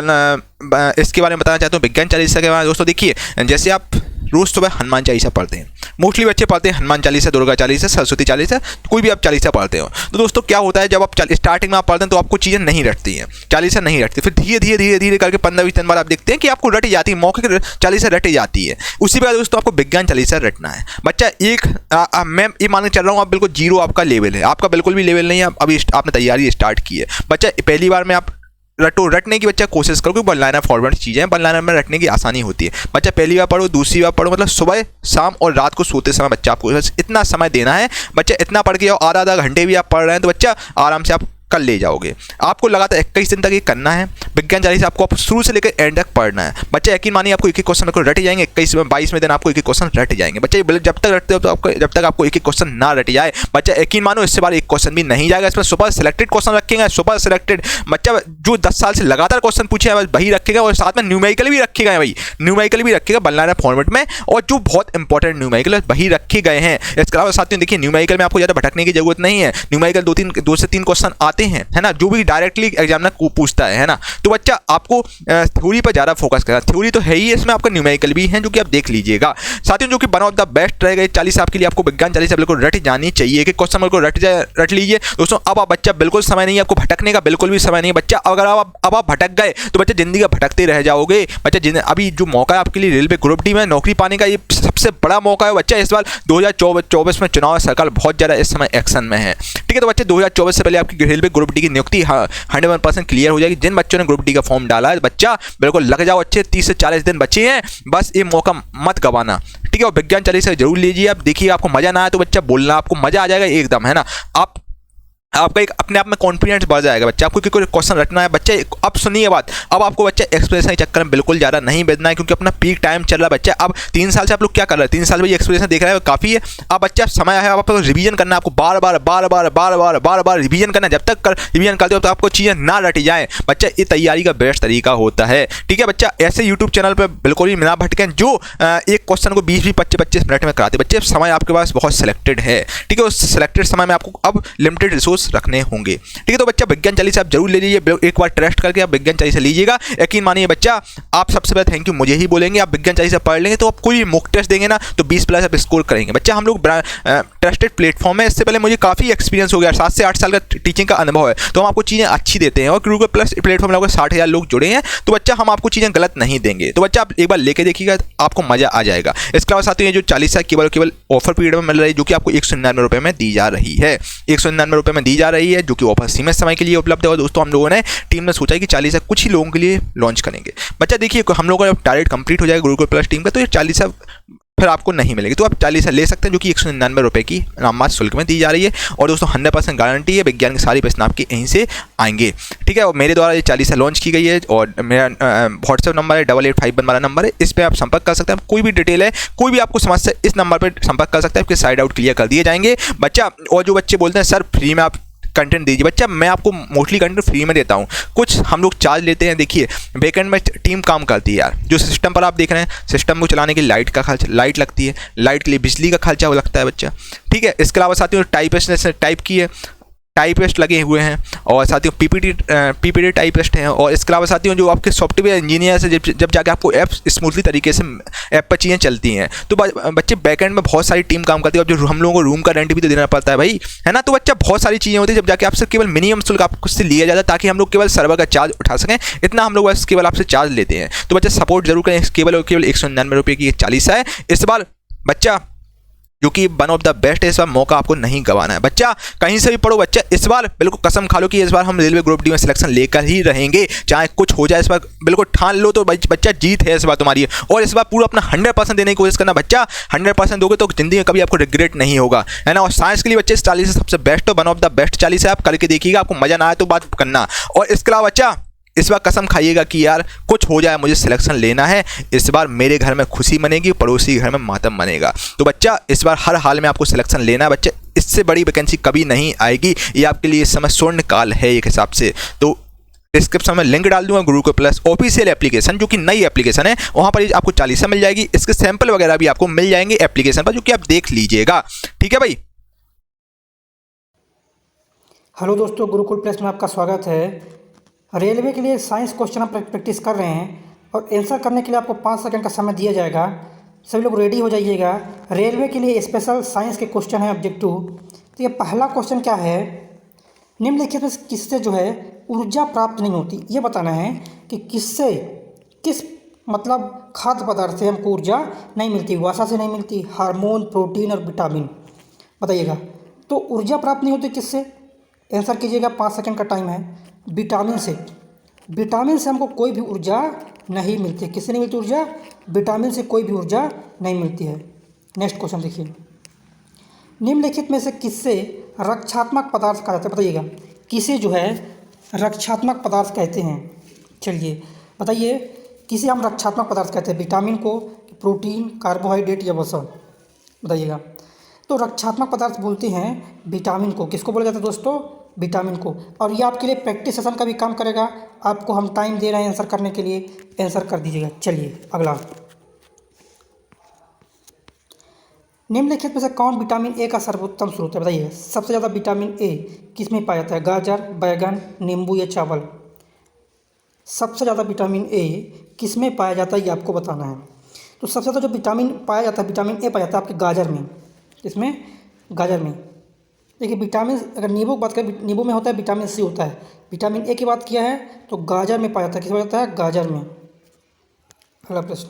इसके बारे में बताना चाहता हूँ विज्ञान चालीसा के बारे में। दोस्तों देखिए जैसे आप रोज़ सुबह हनुमान चालीसा पढ़ते हैं। मोस्टली बच्चे पढ़ते हैं हनुमान चालीसा, दुर्गा चालीसा, सरस्वती चालीसा, कोई भी आप चालीसा पढ़ते हो। तो दोस्तों क्या होता है, जब आप स्टार्टिंग में आप पढ़ते हैं तो आपको चीज़ें नहीं रटती हैं, चालीसा नहीं रटती, फिर धीरे धीरे धीरे धीरे करके 15-20 दिन बाद आप देखते हैं कि आपको रटी जाती है, मौके की चालीसा रटी जाती है। उसी प्रकार दोस्तों आपको विज्ञान चालीसा रटना है। बच्चा मैं ये मान के चल रहा हूँ आप बिल्कुल जीरो आपका लेवल है, आपका बिल्कुल भी लेवल नहीं है, अभी आपने तैयारी स्टार्ट की है। बच्चा पहली बार में आप रटने की बच्चा कोशिश करो, क्योंकि वन लाइनर फॉर्मेट चीज़ें हैं, वन लाइनर में रटने की आसानी होती है। बच्चा पहली बार पढ़ो, दूसरी बार पढ़ो, मतलब सुबह शाम और रात को सोते समय बच्चा आपको इतना समय देना है। बच्चा इतना पढ़ के आधा आधा घंटे भी आप पढ़ रहे हैं तो बच्चा आराम से आप कर ले जाओगे। आपको लगातार 21 दिन तक ये करना है। विज्ञान चालीसा आपको शुरू से लेकर एंड तक पढ़ना है। बच्चा यकीन मानिए आपको एक एक क्वेश्चन को रट जाएंगे, 21वें दिन आपको एक एक क्वेश्चन रट जाएंगे। बच्चे जब तक रटते हो तो आपको, जब तक आपको एक एक क्वेश्चन ना रट जाए बच्चा यकीन मानो इससे बार एक क्वेश्चन भी नहीं जाएगा। इसमें सुपर सिलेक्टेड क्वेश्चन रखेंगे, सुपर सिलेक्टेड बच्चा जो 10 साल से लगातार क्वेश्चन पूछे हैं वही रखेगा, और साथ में न्यूमेरिकल भी रखेगा, भाई न्यूमेरिकल भी रखेगा वन लाइनर फॉर्मेट में, और जो बहुत इंपॉर्टेंट न्यूमेरिकल है वही रखे गए हैं। इसके अलावा साथियों देखिए न्यूमेरिकल में आपको ज़्यादा भटकने की जरूरत नहीं है। न्यूमेरिकल 2 से 3 क्वेश्चन आते हैं, है ना, जो भी डायरेक्टली एग्जामिनर को पूछता है ना। तो बच्चा आपको थ्योरी पर ज़्यादा फोकस करना, थ्योरी तो है ही, इसमें आपका न्यूमेरिकल भी है जो कि आप देख लीजिएगा। साथियों जो कि वन ऑफ द बेस्ट रहेगा चालीसा आपके लिए, आपको विज्ञान चालीसा बिल्कुल रट जानी चाहिए कि क्वेश्चन बिल्कुल रट लीजिए दोस्तों। अब आप बच्चा बिल्कुल समय नहीं है आपको भटकने का, बिल्कुल भी समय नहीं है बच्चा। अगर आप भटक गए तो बच्चा जिंदगी का भटकते रह जाओगे। बच्चा अभी जो मौका है आपके लिए रेलवे ग्रुप डी में नौकरी पाने का, ये सबसे बड़ा मौका है बच्चा। इस बार 2024 में चुनाव सरकार बहुत ज़्यादा इस समय एक्शन में है, ठीक है। तो बच्चे 2024 से पहले आपकी रेलवे ग्रुप डी की नियुक्ति 100% क्लियर हो जाएगी। जिन बच्चों ने ग्रुप डी का फॉर्म डाला है बच्चा बिल्कुल लग जाओ, अच्छे 30 से 40 दिन बचे हैं, बस ये मौका मत गवाना, ठीक है। और विज्ञान चालीसा जरूर लीजिए। आप देखिए आपको मजा ना आए तो बच्चा बोलना, आपको मजा आ जाएगा एकदम, है ना। आपका एक अपने आप में कॉन्फिडेंस बढ़ जाएगा बच्चा। आपको कोई क्वेश्चन रटना है बच्चे, अब सुनिए बात, अब आपको बच्चा एक्सप्रेशन के चक्कर में बिल्कुल ज़्यादा नहीं बदना है, क्योंकि अपना पीक टाइम चल रहा है बच्चा। अब 3 साल से आप लोग क्या कर रहे हैं, 3 साल में ये एक्सप्रेशन देख रहे हैं काफ़ी है। अब बच्चा समय है, आपको रिवीजन करना है, आपको बार बार रिवीजन करना है। जब तक रिवीजन करते हो तो आपको चीज़ें ना रट जाए बच्चा, ये तैयारी का बेस्ट तरीका होता है, ठीक है बच्चा। ऐसे यूट्यूब चैनल पर बिल्कुल भी ना भटकें जो एक क्वेश्चन को 20-25 मिनट में कराते बच्चे। समय आपके पास बहुत सिलेक्टेड है, ठीक है। उस सिलेक्टेड समय में आपको अब लिमिटेड रिसोर्स रखने होंगे, ठीक है। तो बच्चा विज्ञान चालीसा आप जरूर ले लीजिए, एक बार टेस्ट करके आप विज्ञान चालीसा लीजिएगा। यकीन मानिए बच्चा आप सबसे पहले थैंक यू मुझे ही बोलेंगे। आप विज्ञान चालीसा पढ़ लेंगे तो आप कोई भी मॉक टेस्ट देंगे ना तो 20+ आप स्कोर करेंगे बच्चा। हम लोग ट्रस्टेड प्लेटफॉर्म है, इससे पहले मुझे काफ़ी एक्सपीरियंस हो गया, 7 से 8 साल का टीचिंग का अनुभव है, तो हम आपको चीज़ें अच्छी देते हैं। और गूगल प्लस प्लेटफॉर्म में 60,000 लोग जुड़े हैं, तो बच्चा हम आपको चीज़ें गलत नहीं देंगे। तो बच्चा आप एक बार लेके देखिएगा, आपको मजा आ जाएगा। इसके अलावा साथियों ये जो चालीसा केवल ऑफर पीरियड में मिल रही है, जो कि आपको 199 रुपये में दी जा रही है, 199 रुपये में दी जा रही है, जो कि ऑफर सीमित समय के लिए उपलब्ध है। और दोस्तों हम लोगों ने टीम ने सोचा है कि चालीसा कुछ ही लोगों के लिए लॉन्च करेंगे। बच्चा देखिए हम लोगों का टारगेट कंप्लीट हो जाएगा गुरुकुल प्लस टीम का, तो ये चालीसा फिर आपको नहीं मिलेगी, तो आप चालीसा ले सकते हैं, जो कि 199 रुपये की नाममात्र शुल्क में दी जा रही है। और दोस्तों 100% गारंटी है, विज्ञान के सारे प्रश्न आपके यहीं से आएंगे, ठीक है। और मेरे द्वारा ये चालीसा लॉन्च की गई है, और मेरा व्हाट्सएप नंबर है 8851 वाला नंबर है, इस पर आप संपर्क कर सकते हैं। कोई भी डिटेल है, कोई भी आपको समस्या, इस नंबर पर संपर्क कर सकते हैं, आपके साइड आउट क्लियर कर दिए जाएंगे बच्चा। और जो बच्चे बोलते हैं सर फ्री में आप कंटेंट दीजिए, बच्चा मैं आपको मोस्टली कंटेंट फ्री में देता हूँ, कुछ हम लोग चार्ज लेते हैं। देखिए बैकएंड में टीम काम करती है यार, जो सिस्टम पर आप देख रहे हैं, सिस्टम को चलाने के लिए लाइट का खर्चा, लाइट लगती है, लाइट के लिए बिजली का खर्चा वो लगता है बच्चा, ठीक है। इसके अलावा साथियों टाइप की है, टाइपिस्ट लगे हुए हैं, और साथियों पीपीटी टाइपिस्ट हैं। और इसके अलावा साथियों जो आपके सॉफ्टवेयर इंजीनियर से जब जाके आपको ऐप स्मूथली तरीके से ऐप पर चीज़ें चलती हैं, तो बच्चे बैकएंड में बहुत सारी टीम काम करती है। और जो हम लोगों को रूम का रेंट भी तो देना पड़ता है भाई, है ना। तो बच्चा बहुत सारी चीज़ें होती है, जब जाके आपसे केवल मिनिमम शुल्क आपको से लिया जाता है, ताकि हम लोग केवल सर्वर का चार्ज उठा सकें, इतना हम लोग बस केवल आपसे चार्ज लेते हैं। तो बच्चा सपोर्ट जरूर करें, केवल 199 रुपये की चालीसा है इस बार बच्चा, जो कि वन ऑफ द बेस्ट है। इस बार मौका आपको नहीं गंवाना है बच्चा, कहीं से भी पढ़ो बच्चा। इस बार बिल्कुल कसम खा लो कि इस बार हम रेलवे ग्रुप डी में सिलेक्शन लेकर ही रहेंगे, चाहे कुछ हो जाए। इस बार बिल्कुल ठान लो तो बच्चा जीत है इस बार तुम्हारी। और इस बार पूरा अपना 100% देने की कोशिश करना बच्चा, 100% दोगे तो जिंदगी में कभी आपको रिग्रेट नहीं होगा, है ना। और साइंस के लिए बच्चे 40 सबसे best, one of the best 40 है, आप करके देखिएगा, आपको मजा ना आए तो बात करना। और इसके अलावा बच्चा इस बार कसम खाइएगा कि यार कुछ हो जाए मुझे सिलेक्शन लेना है, इस बार मेरे घर में खुशी मनेगी, पड़ोसी के घर में मातम बनेगा। तो बच्चा इस बार हर हाल में आपको सिलेक्शन लेना है बच्चा, इससे बड़ी वैकेंसी कभी नहीं आएगी, ये आपके लिए इस समय स्वर्ण काल है एक हिसाब से। तो डिस्क्रिप्शन में लिंक डाल दूंगा गुरुकुल प्लस ऑफिशियल एप्लीकेशन, जो कि नई एप्लीकेशन है, वहाँ पर आपको चालीसा मिल जाएगी, इसके सैंपल वगैरह भी आपको मिल जाएंगे एप्लीकेशन पर, जो कि आप देख लीजिएगा, ठीक है भाई। हेलो दोस्तों, गुरुकुल प्लस में आपका स्वागत है। रेलवे के लिए साइंस क्वेश्चन आप प्रैक्टिस कर रहे हैं और आंसर करने के लिए आपको 5 सेकंड का समय दिया जाएगा। सभी लोग रेडी हो जाइएगा। रेलवे के लिए स्पेशल साइंस के क्वेश्चन है ऑब्जेक्टिव। तो ये पहला क्वेश्चन क्या है, निम्नलिखित में से किससे जो है ऊर्जा प्राप्त नहीं होती। ये बताना है कि किससे, किस मतलब खाद्य पदार्थ से हमको ऊर्जा नहीं मिलती। वसा से नहीं मिलती, हार्मोन, प्रोटीन और विटामिन, बताइएगा। तो ऊर्जा प्राप्त नहीं होती किससे, आंसर कीजिएगा, 5 सेकंड का टाइम है। विटामिन से। विटामिन से हमको कोई भी ऊर्जा नहीं मिलती। किससे नहीं मिलती ऊर्जा, विटामिन से कोई भी ऊर्जा नहीं मिलती है। नेक्स्ट क्वेश्चन देखिए, निम्नलिखित में से किससे रक्षात्मक पदार्थ कहा जाता है, बताइएगा। किसे जो है रक्षात्मक पदार्थ कहते हैं, चलिए बताइए। किसे हम रक्षात्मक पदार्थ कहते हैं, विटामिन को, प्रोटीन, कार्बोहाइड्रेट या वसा, बताइएगा। तो रक्षात्मक पदार्थ बोलते हैं विटामिन को। किसको बोला जाता है दोस्तों, विटामिन को। और ये आपके लिए प्रैक्टिस सेशन का भी काम करेगा। आपको हम टाइम दे रहे हैं आंसर करने के लिए, आंसर कर दीजिएगा। चलिए अगला, निम्नलिखित में से कौन विटामिन ए का सर्वोत्तम स्रोत है, बताइए। सबसे ज़्यादा विटामिन ए किस में पाया जाता है, गाजर, बैगन, नींबू या चावल। सबसे ज़्यादा विटामिन ए किस में पाया जाता है, ये आपको बताना है। तो सबसे ज़्यादा जो विटामिन पाया जाता है, विटामिन ए पाया जाता है आपके गाजर में। किसमें, गाजर में। देखिए विटामिन, अगर नींबू की बात करें, नींबू में होता है विटामिन सी होता है। विटामिन ए की बात किया है तो गाजर में पाया जाता है। किस में पाया जाता है, गाजर में। अगला प्रश्न,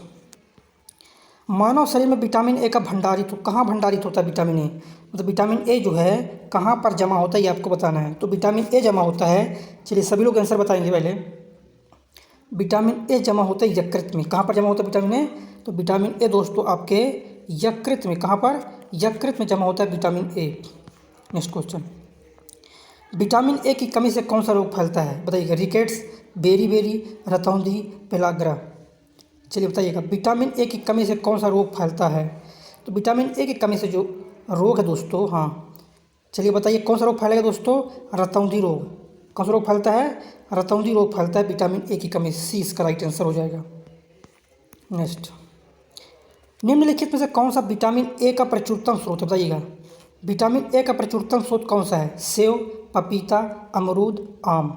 मानव शरीर में विटामिन ए का भंडारित कहाँ भंडारित होता है, विटामिन ए मतलब विटामिन ए जो है कहाँ पर जमा होता है, ये आपको बताना है। तो विटामिन ए जमा होता है, चलिए सभी लोग आंसर बताएंगे पहले। विटामिन ए जमा होता है यकृत में। कहाँ पर जमा होता है विटामिन ए, तो विटामिन ए दोस्तों आपके यकृत में। कहाँ पर, यकृत में जमा होता है vitamin A. Next question, vitamin A की कमी से कौन सा रोग फैलता है, बताइएगा। रिकेट्स, बेरी, रतौंधी, पेलाग्रा। चलिए बताइएगा, विटामिन ए की कमी से कौन सा रोग फैलता है। तो विटामिन ए की कमी से जो रोग है दोस्तों, हाँ चलिए बताइए कौन सा रोग फैलेगा दोस्तों, रतौंधी रोग। कौन सा रोग फैलता है, रतौंधी रोग फैलता है विटामिन ए की कमी से। सी इसका राइट आंसर हो जाएगा। नेक्स्ट, निम्नलिखित में से कौन सा विटामिन ए का प्रचुरतम स्रोत है, बताइएगा। विटामिन ए का प्रचुरतम स्रोत कौन सा है, सेव, पपीता, अमरूद, आम।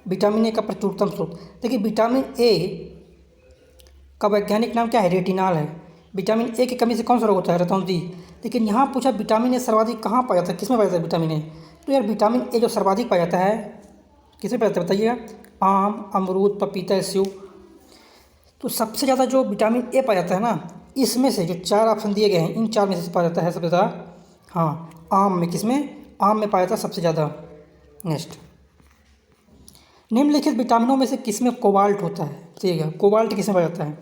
विटामिन ए का प्रचुरतम स्रोत, देखिए विटामिन ए का वैज्ञानिक नाम क्या है, रेटिनॉल है। विटामिन ए की कमी से कौन सा रोग होता है, रतौंधी। लेकिन यहाँ पूछा विटामिन ए सर्वाधिक कहाँ पाया जाता है, किस में पाया जाता है विटामिन ए। तो यार विटामिन ए जो सर्वाधिक पाया जाता है किस में पाया जाता है, बताइएगा। आम, अमरूद, पपीता, सेव। तो सबसे ज़्यादा जो विटामिन ए पाया जाता है ना, इसमें से जो 4 ऑप्शन दिए गए हैं, इन 4 में से पाया जाता है सबसे ज़्यादा, हाँ आम में। किसमें, आम में पाया जाता है सबसे ज़्यादा। नेक्स्ट, निम्नलिखित विटामिनों में से किसमें कोबाल्ट होता है, बताइएगा। कोबाल्ट किसमें पाया जाता है,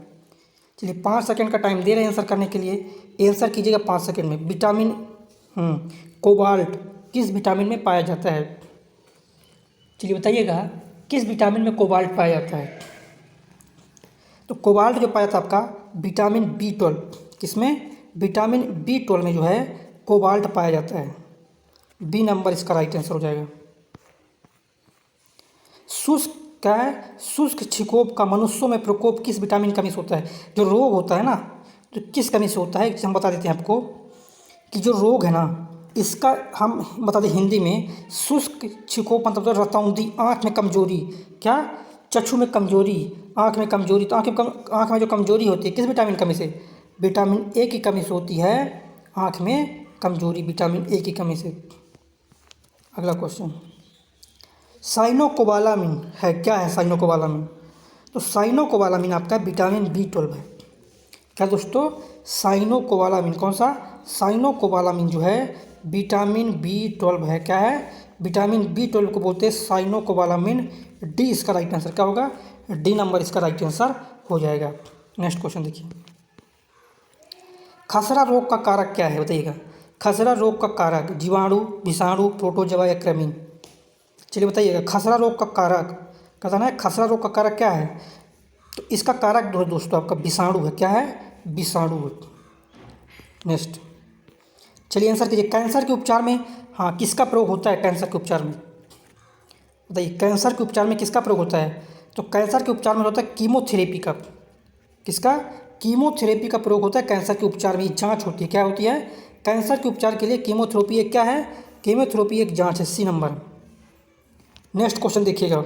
चलिए 5 सेकंड का टाइम दे रहे हैं आंसर करने के लिए। आंसर कीजिएगा 5 सेकंड में। विटामिन कोबाल्ट किस विटामिन में पाया जाता है, चलिए बताइएगा किस विटामिन में कोबाल्ट पाया जाता है। तो कोबाल्ट जो पाया था आपका विटामिन B12। किसमें, विटामिन B12 में जो है कोबाल्ट पाया जाता है। बी नंबर इसका राइट आंसर हो जाएगा। शुष्क क्या है, शुष्क छिकोप का मनुष्यों में प्रकोप किस विटामिन कमी से होता है। जो रोग होता है ना, जो किस कमी से होता है, हम बता देते हैं आपको कि जो रोग है ना, इसका हम बता दें हिंदी में। शुष्क छिकोप मतलब रतौंधी, आँख में कमजोरी, क्या, चक्षु में कमजोरी, आँख में कमजोरी। तो आँख में जो कमजोरी होती है किस विटामिन कमी से, विटामिन ए की कमी से होती है आँख में कमजोरी, विटामिन ए की कमी से। अगला क्वेश्चन, साइनोकोबालामिन है, क्या है साइनोकोबालामिन। तो साइनोकोबालामिन आपका विटामिन B12 है। क्या दोस्तों, साइनोकोबालामिन कौन सा, साइनोकोबालामिन जो है विटामिन B12 है। क्या है, विटामिन B12 को बोलते हैं साइनोकोबालामिन। डी इसका राइट आंसर क्या होगा, डी नंबर इसका राइट आंसर हो जाएगा। नेक्स्ट क्वेश्चन देखिए, खसरा रोग का कारक क्या है, बताइएगा। खसरा रोग का कारक जीवाणु, विषाणु, प्रोटोजोआ या कृमि। चलिए बताइएगा, खसरा रोग का कारक कहता है, खसरा रोग का कारक क्या है। तो इसका कारक दोस्तों आपका विषाणु है। क्या है, विषाणु। नेक्स्ट, चलिए आंसर कीजिए। कैंसर के उपचार में हाँ किसका प्रयोग होता है, कैंसर के उपचार में बताइए। कैंसर के उपचार में किसका प्रयोग होता है, तो कैंसर के उपचार में होता है कीमोथेरेपी का। किसका, कीमोथेरेपी का प्रयोग होता है कैंसर के उपचार में। जांच होती है, क्या होती है, कैंसर के उपचार के लिए कीमोथेरेपी एक क्या है, कीमोथेरेपी एक जांच है। C number. नेक्स्ट क्वेश्चन देखिएगा,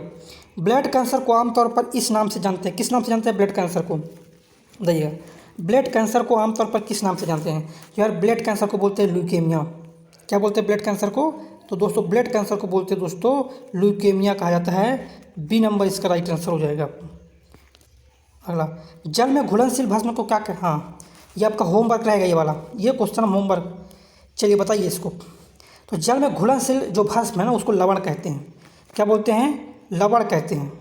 ब्लड कैंसर को आमतौर पर इस नाम से जानते हैं, किस नाम से जानते हैं ब्लड कैंसर को, बताइएगा। ब्लड कैंसर को आमतौर पर किस नाम से जानते हैं? यार ब्लड कैंसर को बोलते हैं ल्यूकेमिया। क्या बोलते हैं ब्लड कैंसर को? तो दोस्तों ब्लड कैंसर को बोलते हैं दोस्तों ल्यूकेमिया कहा जाता है। बी नंबर इसका राइट आंसर हो जाएगा। अगला, जल में घुलनशील भस्म को क्या कहें? हाँ, ये आपका होमवर्क रहेगा, ये वाला, ये क्वेश्चन होमवर्क। चलिए बताइए इसको। तो जल में घुलनशील जो भस्म है ना, उसको लवण कहते हैं। क्या बोलते हैं? लवण कहते हैं।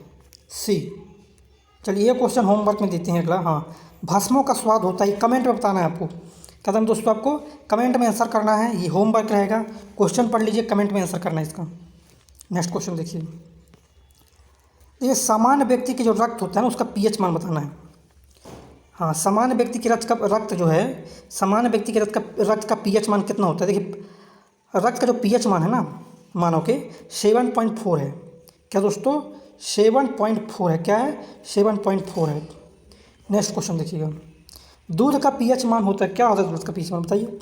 सी। चलिए ये क्वेश्चन होमवर्क में देते हैं अगला। हाँ, भस्मों का स्वाद होता है, कमेंट में बताना है आपको। कदम दोस्तों आपको कमेंट में आंसर करना है, ये होमवर्क रहेगा। क्वेश्चन पढ़ लीजिए, कमेंट में आंसर करना है इसका। नेक्स्ट क्वेश्चन देखिए, ये सामान्य व्यक्ति की जो रक्त होता है ना, उसका पीएच मान बताना है। हाँ, सामान्य व्यक्ति के रक्त जो है, सामान्य व्यक्ति के रक्त का पीएच मान कितना होता है? देखिए, रक्त का जो पीएच मान है ना मानव के, 7.4 है। क्या दोस्तों? 7.4 है। क्या है? 7.4 है। नेक्स्ट क्वेश्चन देखिएगा, दूध का पीएच मान होता है, क्या होता है दूध का पीएच मान बताइए?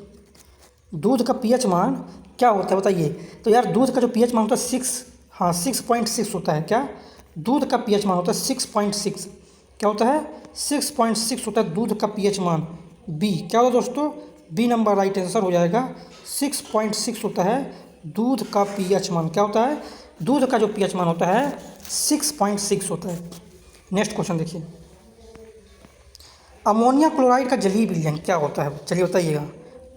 दूध का पीएच मान क्या होता है बताइए? तो यार दूध का जो पीएच मान होता है 6, हाँ 6.6 होता है। क्या? दूध का पीएच मान होता है 6.6। क्या होता है? 6.6 होता है दूध का पीएच मान। बी। क्या होता है दोस्तों? बी नंबर राइट आंसर हो जाएगा। 6.6 होता है दूध का पीएच मान। क्या होता है? दूध का जो पीएच मान होता है 6.6 होता है। नेक्स्ट क्वेश्चन देखिए, अमोनिया क्लोराइड का जलीय विलयन क्या होता है? चलिए बताइएगा।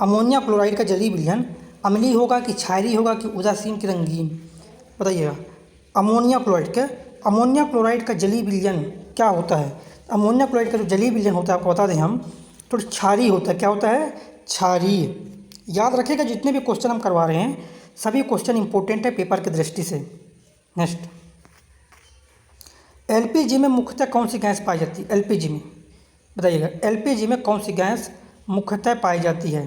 अमोनिया क्लोराइड का जलीय विलयन अम्लीय होगा कि क्षारीय होगा कि उदासीन कि रंगीन? बताइएगा। अमोनिया क्लोराइड का जलीय विलयन क्या होता है? अमोनिया क्लोराइड का जो जलीय विलयन होता है आपको बता दें हम, तो क्षारीय होता है। क्या होता है? क्षारीय। याद रखिएगा, जितने भी क्वेश्चन हम करवा रहे हैं सभी क्वेश्चन इंपॉर्टेंट है पेपर की दृष्टि से। नेक्स्ट, एलपीजी में मुख्यतः कौन सी गैस पाई जाती है? एलपीजी में बताइएगा, एलपीजी में कौन सी गैस मुख्यतः पाई जाती है?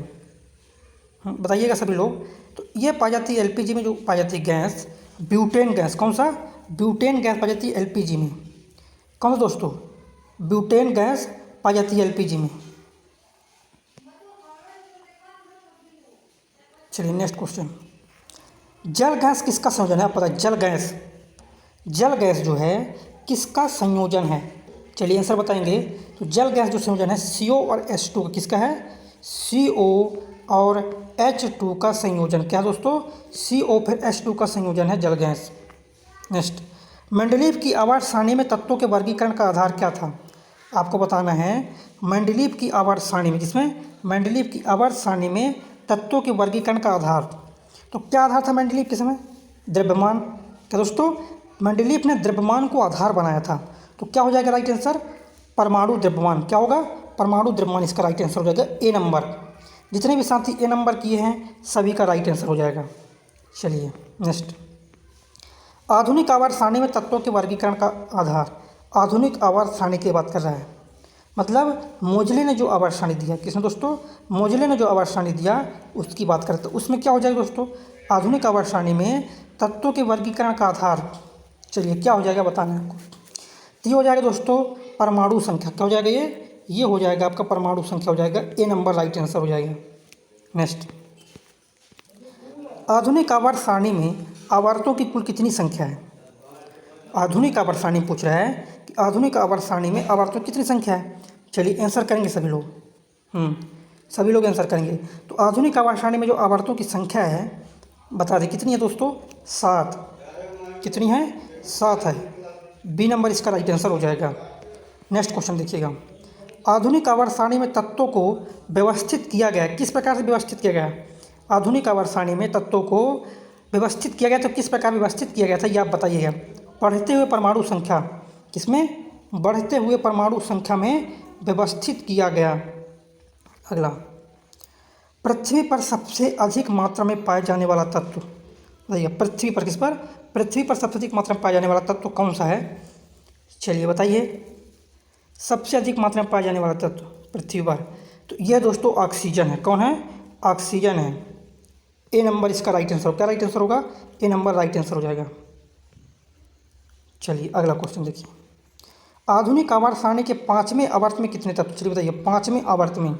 बताइएगा सभी लोग। तो ये पाई जाती है एलपीजी में, जो पाई जाती है गैस, ब्यूटेन गैस। कौन सा? ब्यूटेन गैस पाई जाती है एलपीजी में। कौन सा दोस्तों? ब्यूटेन गैस पाई जाती है एलपीजी में। चलिए नेक्स्ट क्वेश्चन, जल गैस किसका संयोजन है? आप पता है जल गैस जो है किसका संयोजन है? चलिए आंसर बताएंगे। तो जल गैस जो संयोजन है CO और H2 का, किसका है? CO और H2 का संयोजन। क्या दोस्तों? CO फिर H2 का संयोजन है जल गैस। नेक्स्ट, मेंडलीव की आवर्त सारणी में तत्वों के वर्गीकरण का आधार क्या था? आपको बताना है। मेंडलीव की आवर्त सारणी में, जिसमें मेंडलीव की आवर्त सारणी में तत्वों के वर्गीकरण का आधार, तो क्या आधार था मेंडलीव के समय? द्रव्यमान। क्या दोस्तों? मेंडलीव ने द्रव्यमान को आधार बनाया था। तो क्या हो जाएगा राइट आंसर? परमाणु द्रव्यमान। क्या होगा? परमाणु द्रव्यमान इसका राइट आंसर हो जाएगा, ए नंबर। जितने भी साथी ए नंबर किए हैं सभी का राइट आंसर हो जाएगा। चलिए नेक्स्ट, आधुनिक आवर्त सारणी में तत्वों के वर्गीकरण का आधार। आधुनिक आवर्त सारणी की बात कर रहा है, मतलब मोजले ने जो आवर्त सारणी दिया, किसने दोस्तों? मोजले ने जो आवर्त सारणी दिया उसकी बात करते हैं। उसमें क्या हो जाएगा दोस्तों? आधुनिक आवर्त सारणी में तत्वों के वर्गीकरण का आधार, चलिए क्या हो जाएगा बताना है आपको। तो ये हो जाएगा दोस्तों परमाणु संख्या। क्या हो जाएगा ये हो जाएगा आपका परमाणु संख्या हो जाएगा, ए नंबर राइट आंसर हो जाएगा। नेक्स्ट, आधुनिक आवर्त सारणी में आवर्तों की कुल कितनी संख्या है? आधुनिक आवर्त सारणी पूछ रहा है कि आधुनिक आवर्त सारणी में आवर्तों की कितनी संख्या है। चलिए आंसर करेंगे सभी लोग। सभी लोग आंसर करेंगे। तो आधुनिक आवर्त सारणी में जो आवर्तों की संख्या है बता दें कितनी है दोस्तों? 7। कितनी है? 7 है। बी नंबर इसका राइट आंसर हो जाएगा। नेक्स्ट क्वेश्चन देखिएगा, आधुनिक आवर्त सारणी में तत्वों को व्यवस्थित किया गया, किस प्रकार से व्यवस्थित किया गया? आधुनिक आवर्त सारणी में तत्वों को व्यवस्थित किया गया, तो किस प्रकार व्यवस्थित किया गया था ये आप बताइएगा। बढ़ते हुए परमाणु संख्या, किसमें? बढ़ते हुए परमाणु संख्या में व्यवस्थित किया गया। अगला, पृथ्वी पर सबसे अधिक मात्रा में पाए जाने वाला तत्व बताइए। पृथ्वी पर, किस पर? पृथ्वी पर सबसे अधिक मात्रा में पाया जाने वाला तत्व कौन सा है? चलिए बताइए। सबसे अधिक मात्रा में पाया जाने वाला तत्व पृथ्वी पर, तो यह दोस्तों ऑक्सीजन है। कौन है? ऑक्सीजन है। ए नंबर इसका राइट आंसर। क्या राइट आंसर होगा? ए नंबर राइट आंसर हो जाएगा। चलिए अगला क्वेश्चन देखिए, आधुनिक आवर्त सारणी के 5वें आवर्त में कितने तत्व? चलिए बताइए 5वें आवर्त में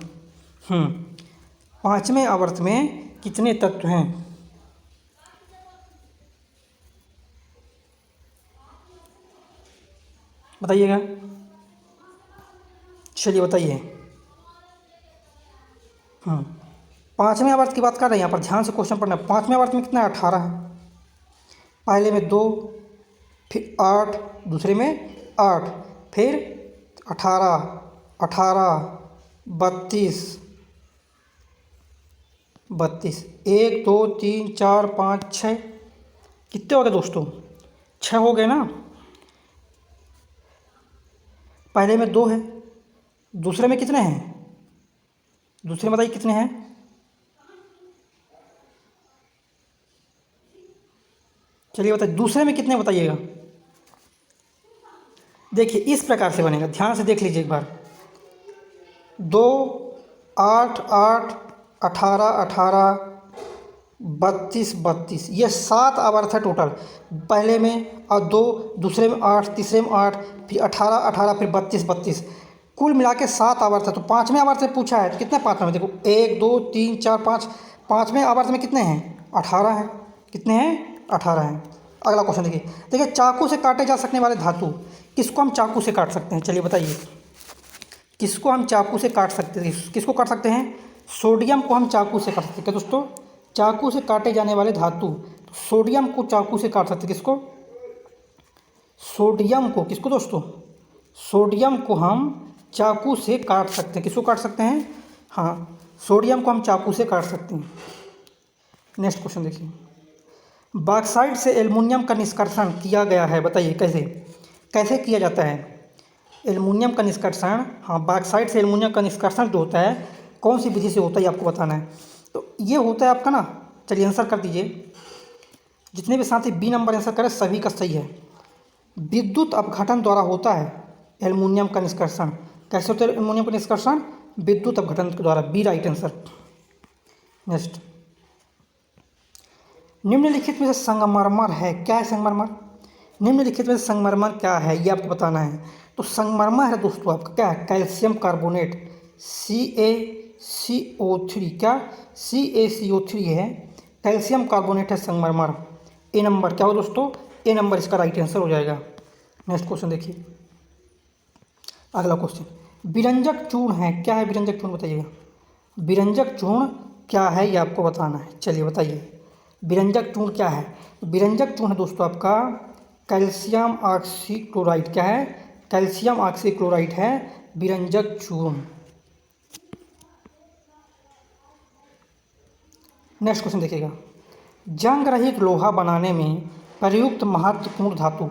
5वें आवर्त में कितने तत्व हैं? बताइएगा। चलिए बताइए। पाँचवें आवर्त की बात कर रहे हैं यहाँ पर, ध्यान से क्वेश्चन पढ़ना। पाँचवें आवर्त में कितना है? 18 है। पहले में 2, फिर 8, दूसरे में 8, फिर 18, 32, 1 2 3 4 5 6, कितने हो गए दोस्तों? 6 हो गए ना। पहले में 2 है, दूसरे में कितने हैं? दूसरे में बताइए कितने हैं? चलिए बताइए दूसरे में कितने बताइएगा। देखिए इस प्रकार से बनेगा, ध्यान से देख लीजिए एक बार। 2 8 8 18 18 32 32, ये 7 आवर्त है टोटल। पहले में और 2, दूसरे में 8, तीसरे में 8, फिर 18 18, फिर 32 32, कुल मिला के 7 आवर्त है। तो पाँचवें आवर्त से पूछा है तो कितने पाँचवें में? देखो 1 2 3 4 5, पाँचवें आवर्त में कितने हैं? 18 हैं। कितने हैं? 18 हैं। अगला क्वेश्चन देखिए चाकू से काटे जा सकने वाले धातु, किसको हम चाकू से काट सकते हैं? चलिए बताइए, किसको हम चाकू से काट सकते हैं? किसको काट सकते हैं? सोडियम को हम चाकू से काट सकते हैं। क्या दोस्तों? चाकू से काटे जाने वाले धातु, तो सोडियम को चाकू से काट सकते हैं। किसको? सोडियम को। किसको दोस्तों? सोडियम को हम चाकू से काट सकते हैं। किसको काट सकते हैं? हाँ, सोडियम को हम चाकू से काट सकते हैं। नेक्स्ट क्वेश्चन देखिए, बॉक्साइट से एल्युमिनियम का निष्कर्षण किया गया है, बताइए कैसे? कैसे किया जाता है एल्युमिनियम का निष्कर्षण? हाँ, बॉक्साइट से एल्युमिनियम का निष्कर्षण जो होता है कौन सी विधि से होता है ये आपको बताना है। तो ये होता है आपका ना, चलिए आंसर कर दीजिए। जितने भी साथी बी नंबर आंसर करें सभी का सही है। विद्युत अपघटन द्वारा होता है एल्युमिनियम का निष्कर्षण। कैसे होता है एल्युमिनियम का निष्कर्षण? विद्युत अपघटन के द्वारा। B right answer. नेक्स्ट, निम्नलिखित में से संगमरमर है, क्या है संगमरमर? निम्नलिखित में से संगमरमर क्या है ये आपको बताना है। तो संगमरमर है दोस्तों आपका क्या है? Calcium carbonate, CaCO3। क्या? CaCO3 है, कैल्शियम कार्बोनेट है संगमरमर। ए नंबर क्या हो दोस्तों? ए नंबर इसका राइट आंसर हो जाएगा। नेक्स्ट क्वेश्चन देखिए, अगला क्वेश्चन, विरंजक चूर्ण है, क्या है विरंजक चूर्ण बताइएगा। विरंजक चूर्ण क्या है ये आपको बताना है। चलिए बताइए विरंजक चूर्ण क्या है। विरंजक चूर्ण है दोस्तों आपका कैल्शियम ऑक्सीक्लोराइड। क्या है? कैल्शियम ऑक्सीक्लोराइड है विरंजक चूर्ण। नेक्स्ट क्वेश्चन देखिएगा, जंग रहित लोहा बनाने में प्रयुक्त महत्वपूर्ण धातु।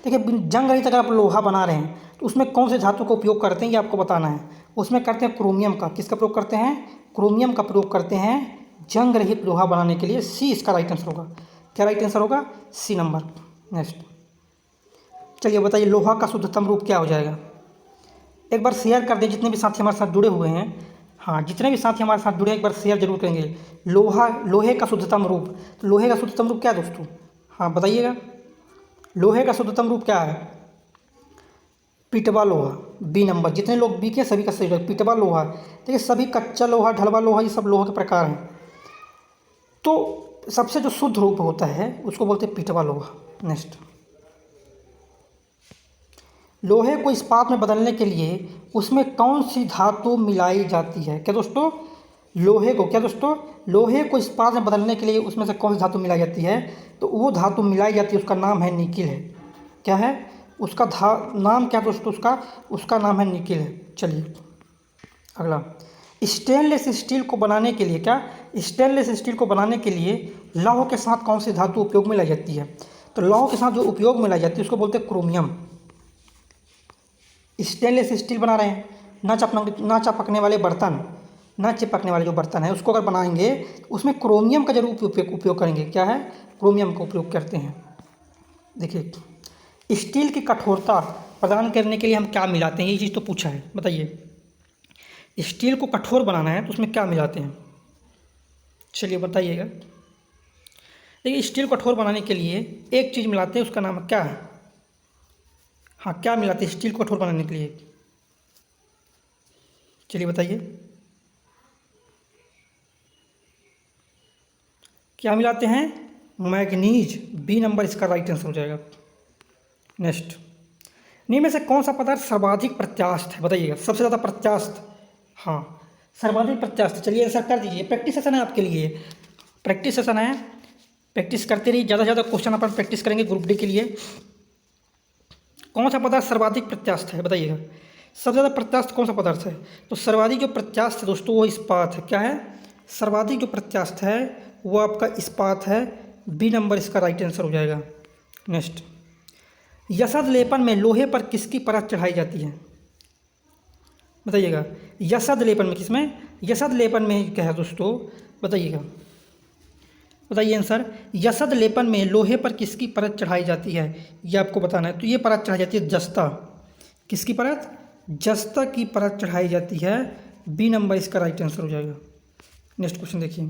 देखिए जंग रहित अगर आप लोहा बना रहे हैं तो उसमें कौन से धातु का उपयोग करते हैं ये आपको बताना है। उसमें करते हैं क्रोमियम का। किसका प्रयोग करते हैं? क्रोमियम का प्रयोग करते हैं जंग रहित लोहा बनाने के लिए। सी इसका राइट आंसर होगा। क्या राइट आंसर होगा? सी नंबर। नेक्स्ट, चलिए बताइए लोहा का शुद्धतम रूप क्या हो जाएगा। एक बार शेयर कर दें जितने भी साथी हमारे साथ जुड़े हुए हैं। हाँ, जितने भी साथी हमारे साथ जुड़े हैं एक बार शेयर जरूर करेंगे। लोहे का शुद्धतम रूप, तो लोहे का शुद्धतम रूप क्या है दोस्तों? हाँ बताइएगा, लोहे का शुद्धतम रूप क्या है? पिटवा लोहा। B number. जितने लोग बी के सभी का सही है पिटवा लोहा। देखिए सभी कच्चा लोहा, ढलवा लोहा, ये सब लोहा के प्रकार हैं। तो सबसे जो शुद्ध रूप होता है उसको बोलते हैं पिटवा लोहा। नेक्स्ट, लोहे को इस्पात में बदलने के लिए उसमें कौन सी धातु मिलाई जाती है? क्या दोस्तों? लोहे को, क्या दोस्तों? लोहे को इस्पात में बदलने के लिए उसमें से कौन सी धातु मिलाई जाती है? तो वो धातु मिलाई जाती है उसका नाम है निकिल है। क्या है उसका नाम? क्या दोस्तों उसका नाम है निकिल है। चलिए अगला, स्टेनलेस स्टील को बनाने के लिए, क्या स्टेनलेस स्टील को बनाने के लिए लौह के साथ कौन सी धातु उपयोग में लाई जाती है? तो लौह के साथ जो उपयोग में लाई जाती है उसको बोलते हैं क्रोमियम। स्टेनलेस स्टील बना रहे हैं, ना चिपकने वाले बर्तन, ना चिपकने वाले जो बर्तन है उसको अगर बनाएंगे तो उसमें क्रोमियम का जरूर उपयोग करेंगे। क्या है? क्रोमियम का उपयोग करते हैं। देखिए स्टील की कठोरता प्रदान करने के लिए हम क्या मिलाते हैं, ये चीज़ तो पूछा है, बताइए। स्टील को कठोर बनाना है तो उसमें क्या मिलाते हैं? चलिए बताइएगा। देखिए स्टील को कठोर बनाने के लिए एक चीज़ मिलाते हैं, उसका नाम क्या है? हाँ, क्या मिलाते हैं स्टील को कठोर बनाने के लिए? चलिए बताइए क्या मिलाते हैं? मैग्नीज। बी नंबर इसका राइट आंसर हो जाएगा। नेक्स्ट, इनमें से कौन सा पदार्थ सर्वाधिक प्रत्यास्थ है? बताइएगा सबसे ज़्यादा प्रत्यास्थ। हाँ, सर्वाधिक प्रत्यास्थ। चलिए आंसर कर दीजिए, प्रैक्टिस सेशन है आपके लिए, प्रैक्टिस सेशन है, प्रैक्टिस करते रहिए, ज़्यादा से ज़्यादा क्वेश्चन अपन प्रैक्टिस करेंगे ग्रुप डी के लिए। कौन सा पदार्थ सर्वाधिक प्रत्यास्थ है बताइएगा, सबसे ज़्यादा प्रत्यास्थ कौन सा पदार्थ है? तो सर्वाधिक जो प्रत्यास्थ है दोस्तों वो इस्पात है। क्या है? सर्वाधिक जो प्रत्यास्थ है वो आपका इस्पात है। बी नंबर इसका राइट आंसर हो जाएगा। नेक्स्ट, यशद लेपन में लोहे पर किसकी परत चढ़ाई जाती है बताइएगा। यशद लेपन में, किसमें? यशद लेपन में क्या है दोस्तों बताइएगा, बताइए आंसर। यशद लेपन में लोहे पर किसकी परत चढ़ाई जाती है ये आपको बताना है। तो ये परत चढ़ाई जाती है जस्ता। किसकी परत? जस्ता की परत चढ़ाई जाती है। बी नंबर इसका राइट आंसर हो जाएगा। नेक्स्ट क्वेश्चन देखिए,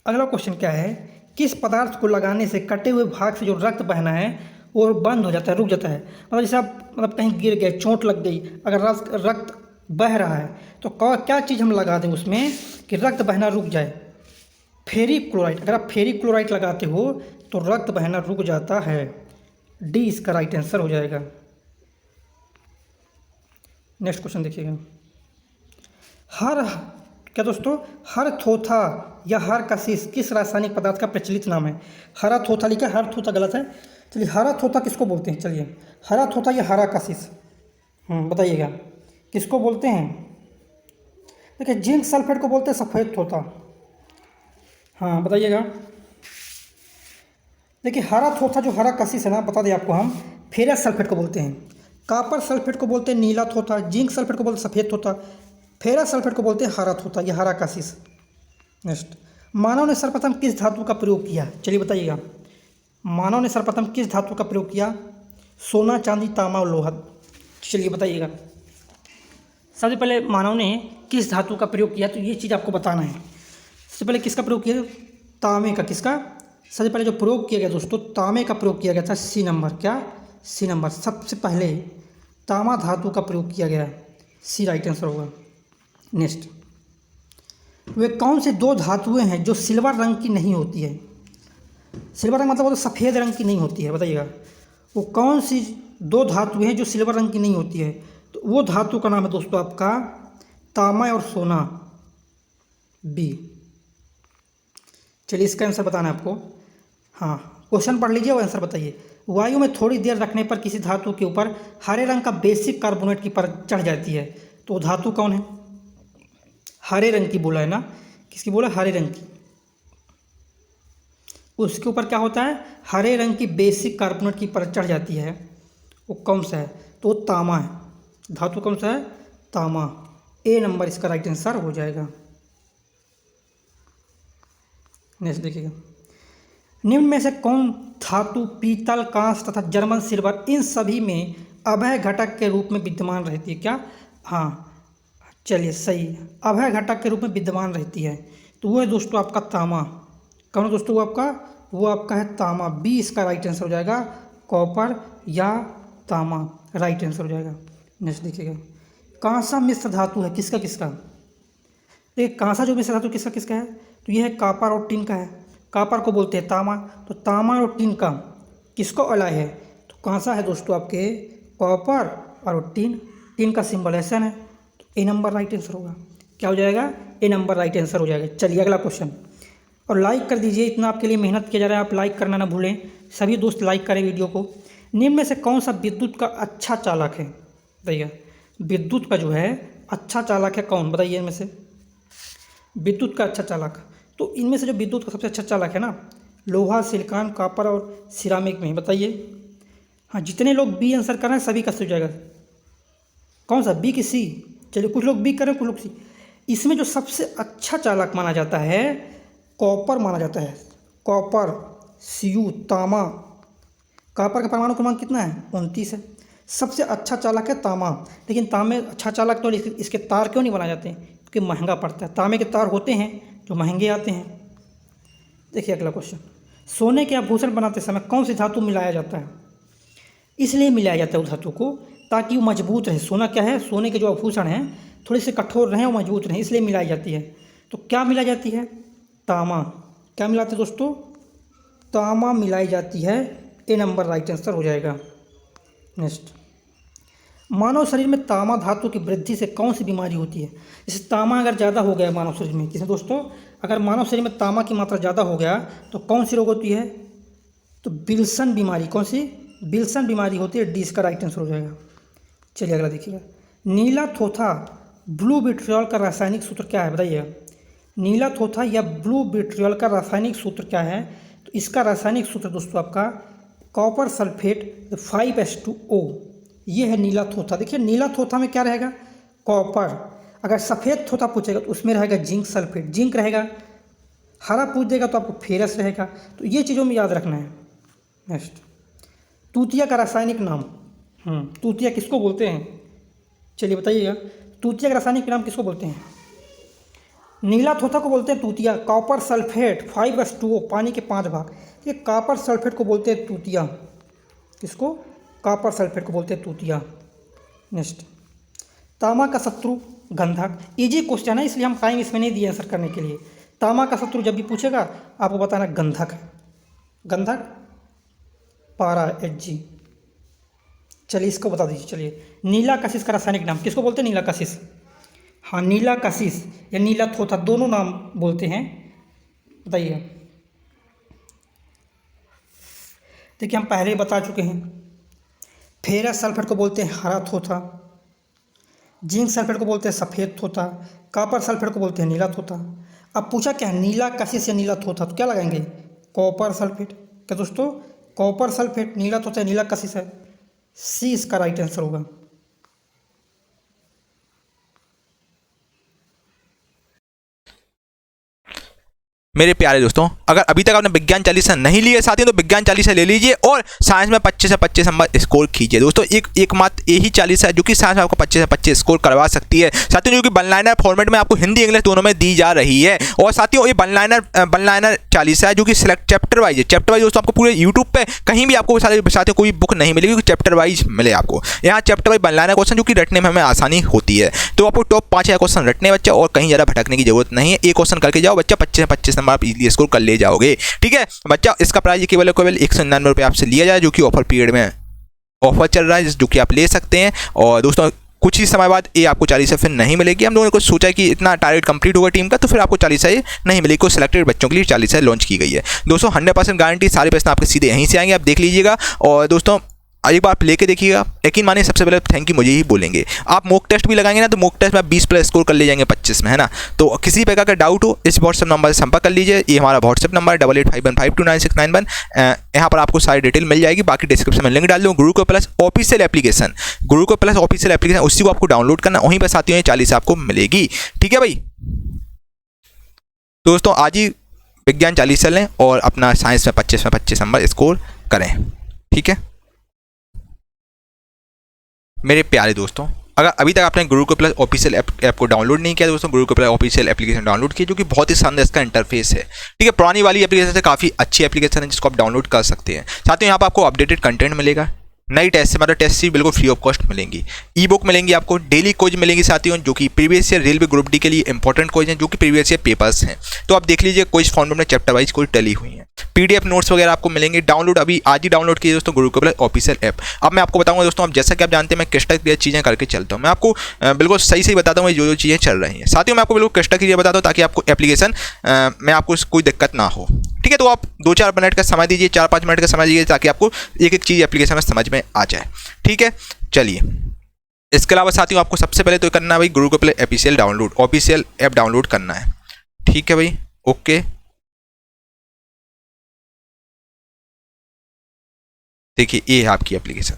अगला क्वेश्चन क्या है, किस पदार्थ को लगाने से कटे हुए भाग से जो रक्त बहना है वो बंद हो जाता है, रुक जाता है। मतलब जैसे आप कहीं गिर गए, चोट लग गई, अगर रक्त बह रहा है तो क्या चीज़ हम लगा दें उसमें कि रक्त बहना रुक जाए? Ferric chloride. अगर आप फेरिक क्लोराइड लगाते हो तो रक्त बहना रुक जाता है। डी इसका राइट आंसर हो जाएगा। नेक्स्ट क्वेश्चन देखिएगा, क्या दोस्तों, हर थोथा या हर कशिश किस रासायनिक पदार्थ का प्रचलित नाम है? हरा थोथा लिखा है, हर थोथा गलत है। चलिए, हरा थोथा किसको बोलते हैं? चलिए, हरा थोथा या हरा कशिश बताइएगा किसको बोलते हैं? देखिए, जिंक सल्फेट को बोलते हैं सफ़ेद थोथा। हाँ बताइएगा। देखिए, हरा थोथा जो हरा कशिश है ना, बता दें आपको, हम फेरस सल्फेट को बोलते हैं, कॉपर सल्फेट को बोलते हैं नीला थोथा, जिंक सल्फेट को बोलते हैं सफ़ेद थोथा, फेरस सल्फेट को बोलते हैं हरा थोथा या हरा कशिश। नेक्स्ट, मानव ने सर्वप्रथम किस धातु का प्रयोग किया? चलिए बताइएगा, मानव ने सर्वप्रथम किस धातु का प्रयोग किया? सोना, चांदी, तांबा और लोहा। चलिए बताइएगा, सबसे पहले मानव ने किस धातु का प्रयोग किया, तो ये चीज़ आपको बताना है। सबसे पहले किसका प्रयोग किया? तांबे का। किसका? सबसे पहले जो प्रयोग किया गया दोस्तों, तांबे का प्रयोग किया गया था। C number. क्या? सी नंबर, सबसे पहले तांबा धातु का प्रयोग किया गया। सी राइट आंसर होगा। नेक्स्ट, वे कौन से दो धातुएं हैं जो सिल्वर रंग की नहीं होती है? सिल्वर रंग मतलब वो तो सफ़ेद रंग की नहीं होती है, बताइएगा वो कौन सी दो धातुएं हैं जो सिल्वर रंग की नहीं होती है? तो वो धातु का नाम है दोस्तों आपका तांबा और सोना। बी। चलिए, इसका आंसर बताना है आपको। हाँ, क्वेश्चन पढ़ लीजिए और आंसर बताइए। वायु में थोड़ी देर रखने पर किसी धातु के ऊपर हरे रंग का बेसिक कार्बोनेट की परत चढ़ जाती है, तो वो धातु कौन है? हरे रंग की बोला है ना, किसकी बोला? हरे रंग की। उसके ऊपर क्या होता है? हरे रंग की बेसिक कार्बोनेट की परत चढ़ जाती है। वो कौन सा है? तो वो तांबा है। धातु कौन सा है? तांबा। ए नंबर इसका राइट आंसर हो जाएगा। नेक्स्ट देखिएगा, निम्न में से कौन धातु पीतल, कांस तथा जर्मन सिल्वर इन सभी में अभय घटक के रूप में विद्यमान रहती है? क्या? हाँ, चलिए सही, अभय घटक के रूप में विद्यमान रहती है। तो वो है दोस्तों आपका तांबा। कौन है दोस्तों? वो आपका है तांबा। बी इसका राइट आंसर हो जाएगा। कॉपर या तांबा राइट आंसर हो जाएगा। नेक्स्ट देखिएगा, कांसा मिश्र धातु है किसका किसका? देखिए, कांसा जो मिश्र धातु किसका किसका है? तो ये है कॉपर और टिन का है। कॉपर को बोलते हैं तांबा, तो तांबा और टिन का किसको अलाय है? तो कांसा है दोस्तों आपके कॉपर और टिन। टिन का सिंबल SN है, तो ए नंबर राइट आंसर होगा। क्या हो जाएगा? ए नंबर राइट आंसर हो जाएगा। चलिए अगला क्वेश्चन, और लाइक कर दीजिए, इतना आपके लिए मेहनत किया जा रहा है, आप लाइक करना ना भूलें। सभी दोस्त लाइक करें वीडियो को। निम्न में से कौन सा विद्युत का अच्छा चालक है? बताइए, विद्युत का जो है अच्छा चालक है कौन? बताइए इनमें से विद्युत का अच्छा चालक। तो इनमें से जो विद्युत का सबसे अच्छा चालक है ना, लोहा, सिलिकॉन, कॉपर और सिरामिक में, बताइए। हाँ, जितने लोग बी आंसर कर रहे हैं सभी का सही हो जाएगा। कौन सा? बी की सी। चलिए, कुछ लोग बी कर रहे हैं, कुछ लोग सी। इसमें जो सबसे अच्छा चालक माना जाता है कॉपर माना जाता है। कॉपर, Cu, तांबा। कॉपर का परमाणु क्रमांक कितना है? 29 है। सबसे अच्छा चालक है तांबा। लेकिन तांबे अच्छा चालक तो इसके तार क्यों नहीं बनाए जाते हैं? क्योंकि महंगा पड़ता है। तांबे के तार होते हैं जो महंगे आते हैं। देखिए अगला क्वेश्चन, सोने के आभूषण बनाते समय कौन सी धातु मिलाया जाता है? इसलिए मिलाया जाता है उस धातु को ताकि वो मजबूत रहे। सोना क्या है? सोने के जो आभूषण हैं थोड़े से कठोर रहें और मजबूत रहें, इसलिए मिलाई जाती है। तो क्या मिलाई जाती है? तांबा। क्या मिलाते हैं दोस्तों? तांबा मिलाई जाती है। ए नंबर राइट आंसर हो जाएगा। नेक्स्ट, मानव शरीर में तामा धातु की वृद्धि से कौन सी बीमारी होती है? जैसे तामा अगर ज़्यादा हो गया मानव शरीर में, जैसे दोस्तों अगर मानव शरीर में तामा की मात्रा ज़्यादा हो गया तो कौन सी रोग होती है? तो विल्सन बीमारी। कौन सी? विल्सन बीमारी होती है। डी इसका राइट आंसर हो जाएगा। चलिए अगला देखिएगा। नीला थोथा ब्लू विट्रियल का रासायनिक सूत्र क्या है? बताइएगा। नीला थोथा या ब्लू विट्रियल का रासायनिक सूत्र क्या है? तो इसका रासायनिक सूत्र दोस्तों आपका कॉपर सल्फेट 5H2O, ये है नीला थोथा। देखिए नीला थोथा में क्या रहेगा? कॉपर। अगर सफ़ेद थोथा पूछेगा तो उसमें रहेगा जिंक सल्फेट, जिंक रहेगा। हरा पूछ देगा तो आपको फेरस रहेगा। तो ये चीज़ों में याद रखना है। नेक्स्ट, तूतिया का रासायनिक नाम। तूतिया किसको बोलते हैं? चलिए बताइएगा, तूतिया का रासायनिक नाम किसको बोलते हैं? नीला थोथा को बोलते हैं तूतिया। कॉपर सल्फेट 5H2O, पानी के 5 भाग, ये कॉपर सल्फेट को बोलते हैं तूतिया। किसको? कॉपर सल्फेट को बोलते हैं तूतिया। नेक्स्ट, तामा का शत्रु गंधक। इजी क्वेश्चन है इसलिए हम टाइम इसमें नहीं दिए आंसर करने के लिए। तामा का शत्रु जब भी पूछेगा आपको बताना गंधक है। गंधक पारा Hg। चलिए इसको बता दीजिए। चलिए नीला कशिश का रासायनिक नाम किसको बोलते हैं? नीला कशिश। हाँ, नीला कशिश या नीला थोथा दोनों नाम बोलते हैं। बताइए। देखिए हम पहले ही बता चुके हैं। फेरस सल्फेट को बोलते हैं हरा थोथा, जिंक सल्फेट को बोलते हैं सफ़ेद थोथा, कॉपर सल्फेट को बोलते हैं नीला थोथा। अब पूछा क्या है? नीला कशिश या नीला थोथा, तो क्या लगाएंगे? Copper sulphate. क्या दोस्तों? कॉपर सल्फेट नीला थोथा नीला कशिश है। सी इसका राइट आंसर होगा। मेरे प्यारे दोस्तों, अगर अभी तक आपने विज्ञान चालीसा नहीं लिया साथियों तो विज्ञान चालीसा ले लीजिए और साइंस में 25 से 25 नंबर स्कोर कीजिए। दोस्तों एकमात्र यही चालीसा है जो कि साइंस में आपको 25 से 25 स्कोर करवा सकती है साथियों, जो कि वन लाइनर फॉर्मेट में आपको हिंदी इंग्लिश दोनों में दी जा रही है। और साथियों ये वन लाइनर चालीसा है जो कि सिलेक्ट चैप्टर वाइज है। चैप्टर वाइज दोस्तों आपको पूरे यूट्यूब पे कहीं भी आपको साथियों कोई बुक नहीं मिलेगी, चैप्टर वाइज मिले आपको। यहाँ chapter wise one liner question जो कि रटने में हमें आसानी होती है। तो आपको टॉप 5 क्वेश्चन रटने बच्चा, और कहीं ज़्यादा भटकने की जरूरत नहीं है। एक क्वेश्चन करके जाओ बच्चा, 25 से 25 नंबर आप इजीली स्कोर ले जाओगे। ठीक है बच्चा, इसका प्राइस केवल 199 रुपये आपसे लिया जाए, जो कि ऑफर पीरियड में ऑफर चल रहा है, जो कि आप ले सकते हैं। और दोस्तों कुछ ही समय बाद ये आपको 40 फिर नहीं मिलेगी। हम लोगों ने कुछ सोचा कि इतना टारगेट कंप्लीट होगा टीम का, तो फिर आपको 40 ये नहीं मिलेगी। कुछ सिलेक्टेड बच्चों के लिए 40 लॉन्च की गई है। दोस्तों 100% गारंटी, सारे प्रश्न आपके सीधे यहीं से आएंगे, आप देख लीजिएगा। और दोस्तों एक बार आप लेके देखिएगा, यकीन मानिए सबसे पहले थैंक यू मुझे ही बोलेंगे। आप मॉक टेस्ट भी लगाएंगे ना, तो मॉक टेस्ट में आप 20+ स्कोर कर ले जाएंगे 25 में, है ना। तो किसी प्रकार का डाउट हो इस व्हाट्सएप नंबर से संपर्क कर लीजिए। ये हमारा व्हाट्सएप नंबर 8851529691। यहाँ पर आपको सारी डिटेल मिल जाएगी। बाकी डिस्क्रिप्शन में लिंक डाल दूँ। Gurukul plus official application, Gurukul plus official application, उसी को आपको डाउनलोड करना, वहीं पर साथियों 40 आपको मिलेगी। ठीक है भाई दोस्तों, आज ही विज्ञान 40 लें और अपना साइंस में 25 नंबर स्कोर करें। ठीक है मेरे प्यारे दोस्तों, अगर अभी तक आपने गुरुकुल प्लस ऑफिशियल ऐप को डाउनलोड नहीं किया दोस्तों, Gurukul plus official application download की, जो कि बहुत ही शानदार इसका इंटरफेस है। ठीक है, पुरानी वाली एप्लीकेशन से काफ़ी अच्छी एप्लीकेशन है जिसको आप डाउनलोड कर सकते हैं। साथ ही यहाँ पर आपको अपडेटेड कंटेंट मिलेगा, नई टेस्ट से मतलब टेस्ट सीरीज बिल्कुल फ्री ऑफ कॉस्ट मिलेंगी, ई बुक मिलेंगी आपको, डेली क्विज मिलेंगी साथियों, जो कि previous year railway group D के लिए इंपॉर्टेंट क्विज हैं, जो कि प्रीवियस ईयर पेपर्स हैं। तो आप देख लीजिए क्विज फॉर्मेट में चैप्टर वाइज कोई टली हुई है। पीडीएफ नोट्स वगैरह आपको मिलेंगे। डाउनलोड अभी आज ही डाउनलोड कीजिए दोस्तों गुरुकुल प्लस ऑफिशियल ऐप। अब मैं आपको बताऊंगा दोस्तों, अब जैसा कि आप जानते हैं मैं क्रिस्टल क्लियर चीज़ें करके चलता हूँ। मैं आपको बिल्कुल सही बताता हूँ जो चीज़ें चल रही हैं साथियों। मैं आपको बिल्कुल क्रिस्टल क्लियर बताता हूँ ताकि आपको एप्लीकेशन में आपको कोई दिक्कत ना हो। ठीक है, तो आप 2-4 मिनट का समय दीजिए, 4-5 मिनट का समय दीजिए, ताकि आपको एक एक चीज़ एप्लीकेशन में समझ में आ जाए। ठीक है, चलिए इसके अलावा साथियों आपको सबसे पहले तो करना है भाई Gurukul plus official app download करना है। ठीक है भाई, ओके। देखिए ये है आपकी एप्लीकेशन।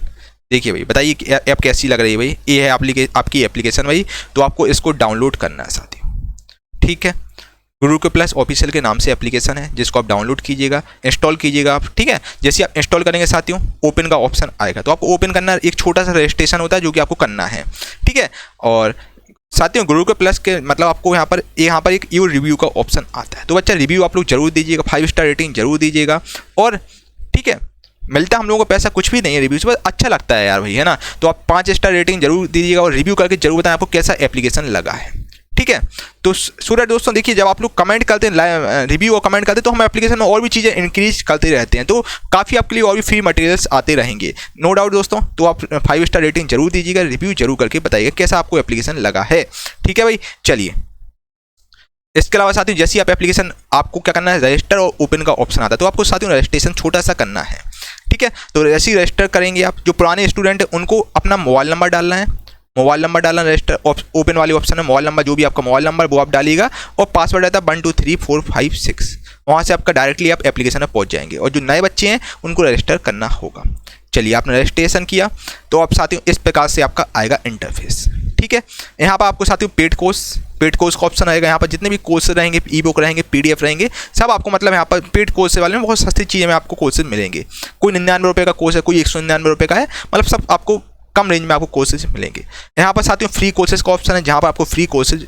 देखिए भाई, बताइए ऐप कैसी लग रही है भाई। ये है आपकी एप्लीकेशन भाई। तो आपको इसको डाउनलोड करना है साथियों। ठीक है, गुरुकुल प्लस ऑफिशियल के नाम से एप्लीकेशन है, जिसको आप डाउनलोड कीजिएगा, इंस्टॉल कीजिएगा आप। ठीक है, जैसे आप इंस्टॉल करेंगे साथियों ओपन का ऑप्शन आएगा, तो आपको ओपन करना, एक छोटा सा रजिस्ट्रेशन होता है जो कि आपको करना है। ठीक है, और साथियों गुरुकुल प्लस के मतलब आपको यहाँ पर एक यू रिव्यू का ऑप्शन आता है। तो बच्चा रिव्यू आप लोग जरूर दीजिएगा, 5 स्टार रेटिंग जरूर दीजिएगा। और ठीक है, मिलता हम लोगों को पैसा कुछ भी नहीं है रिव्यू से, बस अच्छा लगता है यार भाई, है ना। तो आप 5 स्टार रेटिंग जरूर दीजिएगा और रिव्यू करके जरूर बताएं आपको कैसा एप्लीकेशन लगा है। ठीक है। तो सूरज दोस्तों देखिए, जब आप लोग कमेंट करते हैं, रिव्यू और कमेंट करते हैं, तो हम एप्लीकेशन में और भी चीज़ें इंक्रीज करते रहते हैं, तो काफ़ी आपके लिए और भी फ्री मटेरियल्स आते रहेंगे, नो डाउट दोस्तों। तो आप 5 स्टार रेटिंग जरूर दीजिएगा, रिव्यू जरूर करके बताइएगा कैसा आपको एप्लीकेशन लगा है। ठीक है भाई, चलिए। इसके अलावा साथियों, जैसे आप एप्लीकेशन, आपको क्या करना है, रजिस्टर और ओपन का ऑप्शन आता है, तो आपको साथियों रजिस्ट्रेशन छोटा सा करना है। ठीक है, तो जैसे ही रजिस्टर करेंगे आप, जो पुराने स्टूडेंट हैं उनको अपना मोबाइल नंबर डालना है, मोबाइल नंबर डालना, रजिस्टर ओपन वाले ऑप्शन है, मोबाइल नंबर, जो भी आपका मोबाइल नंबर वो आप डालिएगा, और पासवर्ड रहता है 1 2 3 4 5 6। वहाँ से आपका डायरेक्टली आप एप्लीकेशन में पहुँच जाएंगे, और जो नए बच्चे हैं उनको रजिस्टर करना होगा। चलिए, आपने रजिस्ट्रेशन किया तो आप साथियों इस प्रकार से आपका आएगा इंटरफेस। ठीक है, यहाँ पर आपको साथियों पेड कोर्स का ऑप्शन आएगा। यहाँ पर जितने भी कोर्स रहेंगे, ई बुक रहेंगे, PDF रहेंगे, सब आपको मतलब यहाँ पर पेड कोर्स वाले में बहुत सस्ती चीज़ें में आपको कोर्सेज मिलेंगे। कोई 99 रुपये का कोर्स है, कोई 199 रुपये का है, मतलब सब आपको कम रेंज में आपको कोर्सेज मिलेंगे। यहाँ पर साथियों फ्री कोर्सेज का ऑप्शन है, जहाँ पर आपको फ्री कोर्सेज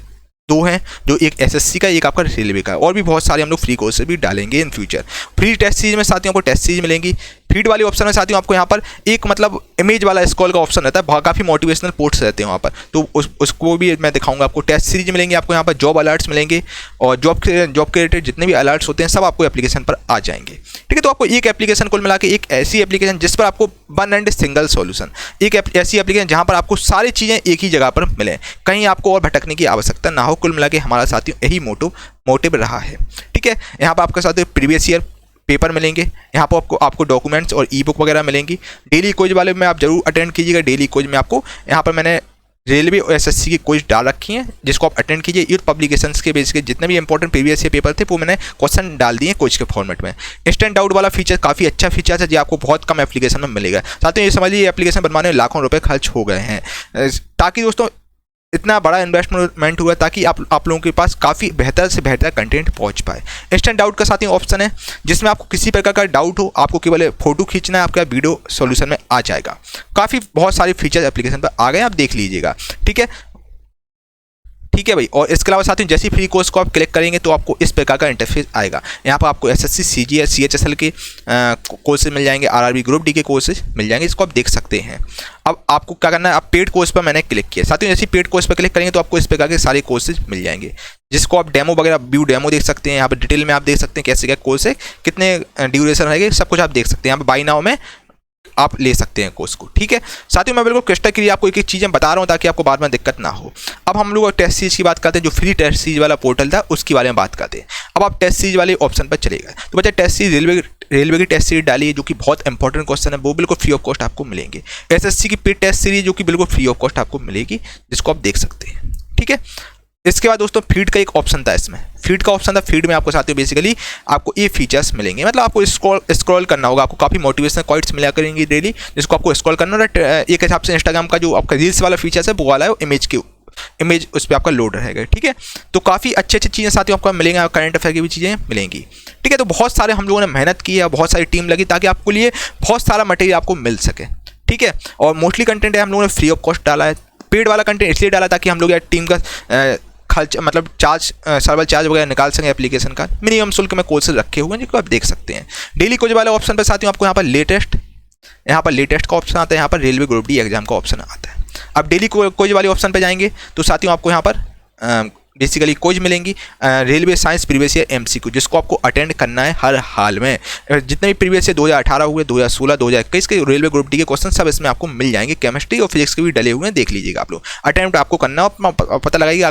2 हैं, जो एक SSC का, एक आपका रेलवे का है, और भी बहुत सारे हम लोग फ्री कोर्सेज भी डालेंगे in future. Free test series में साथियों को टेस्ट सीरीज मिलेंगी। फीड वाले ऑप्शन में साथियों आपको यहाँ पर एक मतलब इमेज वाला स्क्रॉल का ऑप्शन रहता है, काफ़ी मोटिवेशनल पोस्ट रहते हैं वहाँ पर, तो उसको भी मैं दिखाऊंगा आपको। टेस्ट सीरीज मिलेंगे आपको, यहाँ पर जॉब अलर्ट्स मिलेंगे, और जॉब के रिलेटेड जितने भी अलर्ट्स होते हैं सब आपको एप्लीकेशन पर आ जाएंगे। ठीक है, तो आपको एक एप्लीकेशन कुल मिला के, एक ऐसी एप्लीकेशन जिस पर आपको वन एंड सिंगल सॉल्यूशन, एक ऐसी एप्लीकेशन जहाँ पर आपको सारी चीज़ें एक ही जगह पर मिले, कहीं आपको और भटकने की आवश्यकता ना हो। कुल मिला के हमारा साथियों यही मोटिव रहा है। ठीक है, यहाँ पर आपके साथ प्रीवियस ईयर पेपर मिलेंगे, यहाँ पर आपको डॉक्यूमेंट्स और ई बुक वगैरह मिलेंगी। डेली क्विज वाले में आप जरूर अटेंड कीजिएगा। डेली क्विज में आपको यहाँ पर मैंने रेलवे और SSC की क्विज डाल रखी हैं, जिसको आप अटेंड कीजिए। यूथ पब्लिकेशंस के बेस के जितने भी इंपॉर्टेंट प्रीवियस ईयर पेपर थे वो मैंने क्वेश्चन डाल दिए क्विज के फॉर्मेट में। इंस्टेंट डाउट वाला फीचर काफ़ी अच्छा फीचर है, जो आपको बहुत कम एप्लीकेशन में मिलेगा। साथ ही ये समझिए, ये एप्लीकेशन बनवाने में लाखों रुपये खर्च हो गए हैं, ताकि दोस्तों इतना बड़ा इन्वेस्टमेंट हुआ ताकि आप लोगों के पास काफ़ी बेहतर से बेहतर कंटेंट पहुंच पाए। इंस्टेंट डाउट का साथ ही ऑप्शन है, जिसमें आपको किसी प्रकार का डाउट हो, आपको केवल फोटो खींचना है, आपका वीडियो सॉल्यूशन में आ जाएगा। काफ़ी बहुत सारे फीचर्स एप्लीकेशन पर आ गए, आप देख लीजिएगा। ठीक है भाई। और इसके अलावा साथियों, जैसे फ्री कोर्स को आप क्लिक करेंगे तो आपको इस प्रकार का इंटरफेस आएगा। यहाँ पर आपको SSC, CGL, CHSL के कोर्सेज मिल जाएंगे, RRB ग्रुप D के कोर्सेज मिल जाएंगे, इसको आप देख सकते हैं। अब आपको क्या करना है, आप पेड कोर्स पर मैंने क्लिक किया। साथियों, जैसे पेड कोर्स पर क्लिक करेंगे तो आपको इस प्रकार के सारे कोर्सेज मिल जाएंगे, जिसको आप डेमो वगैरह व्यू डेमो देख सकते हैं। यहाँ पर डिटेल में आप देख सकते हैं कैसे क्या कोर्स है, कितने ड्यूरेशन रहेगा, सब कुछ आप देख सकते हैं। यहाँ पर बाय नाउ में आप ले सकते हैं कोर्स को। ठीक है, साथियों मैं बिल्कुल क्रिस्टल क्लियर आपको एक एक चीज़ें बता रहा हूँ ताकि आपको बाद में दिक्कत ना हो। अब हम लोग टेस्ट सीरीज की बात करते हैं, जो फ्री टेस्ट सीरीज वाला पोर्टल था उसके बारे में बात करते हैं। अब आप टेस्ट सीरीज वाले ऑप्शन पर चलेगा, तो बच्चा टेस्ट सीरीज रेलवे की टेस्ट सीरीज डालिए, जो कि बहुत इंपॉर्टेंट क्वेश्चन है, वो बिल्कुल फ्री ऑफ कॉस्ट आपको मिलेंगे। SSC की पेड टेस्ट सीरीज जो कि बिल्कुल फ्री ऑफ कॉस्ट आपको मिलेगी, जिसको आप देख सकते हैं। ठीक है, इसके बाद दोस्तों फीड का एक ऑप्शन था, इसमें फीड का ऑप्शन था। फीड में आपको साथियों बेसिकली आपको ये फीचर्स मिलेंगे, मतलब आपको स्क्रॉल करना होगा, आपको काफ़ी मोटिवेशनल क्वाइट्स मिला करेंगी डेली, जिसको आपको स्क्रॉल करना होगा। एक हिसाब से इंस्टाग्राम का जो आपका रील्स वाला फीचर्स है वो वाला है, इमेज उस पर आपका लोड रहेगा। ठीक है, तो काफ़ी अच्छी चीज़ें साथियों आपको मिलेंगे, करंट अफेयर की भी चीज़ें मिलेंगी। ठीक है, तो बहुत सारे हम लोगों ने मेहनत की है, बहुत सारी टीम लगी ताकि आपको लिए बहुत सारा मटेरियल आपको मिल सके। ठीक है, और मोस्टली कंटेंट है हम लोगों ने फ्री ऑफ कॉस्ट डाला है। पेड वाला कंटेंट इसलिए डाला ताकि हम लोग यार टीम का खर्च मतलब सर्वर चार्ज वगैरह निकाल सकें एप्लीकेशन का। मिनिमम शुल्क में कोर्सेज रखे हुए हैं, जिनको आप देख सकते हैं। डेली क्विज वाले ऑप्शन पर साथियों आपको यहाँ पर लेटेस्ट का ऑप्शन आता है, यहाँ पर रेलवे ग्रुप D एग्जाम का ऑप्शन आता है। अब डेली क्विज वाले ऑप्शन पर जाएंगे तो साथियों आपको यहाँ पर बेसिकली क्विज मिलेंगी, railway science previous year MCQ, जिसको आपको अटेंड करना है हर हाल में। जितने भी प्रीवियस ईयर 2018 हुए, 2016, 2021 के रेलवे ग्रुप D के क्वेश्चन सब इसमें आपको मिल जाएंगे। केमिस्ट्री और फिजिक्स के भी डले हुए हैं, देख लीजिएगा आप लोग। अटेम्प्ट आपको करना है, पता लगाइएगा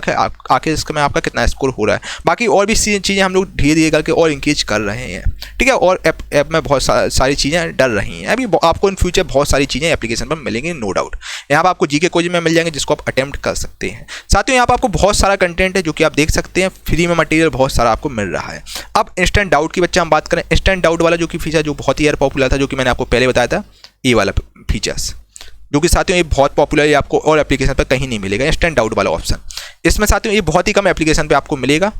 आखिर इसमें आपका कितना स्कोर हो रहा है। बाकी और भी चीज़ें हम लोग धीरे धीरे करके और इंक्रीज कर रहे हैं। ठीक है, और ऐप में बहुत सारी चीज़ें डल रही हैं। अभी आपको इन फ्यूचर बहुत सारी चीज़ें एप्लीकेशन पर मिलेंगी, नो डाउट। यहाँ पर आपको GK क्विज में मिल जाएंगे, जिसको आप अटेम्प्ट कर सकते हैं। साथियों यहाँ पर आपको बहुत सारा कंटेंट जो कि आप देख सकते हैं, फ्री में मटेरियल बहुत सारा आपको मिल रहा है। अब इंस्टेंट डाउट की बच्चे हम बात करें, इंस्टेंट डाउट वाला जो कि फीचर जो बहुत ही यार पॉपुलर था, जो कि मैंने आपको पहले बताया था, ये वाला फीचर्स जो कि साथियों ये बहुत पॉपुलर है, आपको और एप्लीकेशन पर कहीं नहीं मिलेगा। इंस्टेंट डाउट वाला ऑप्शन इसमें साथियों ये बहुत ही कम एप्लीकेशन पर आपको मिलेगा,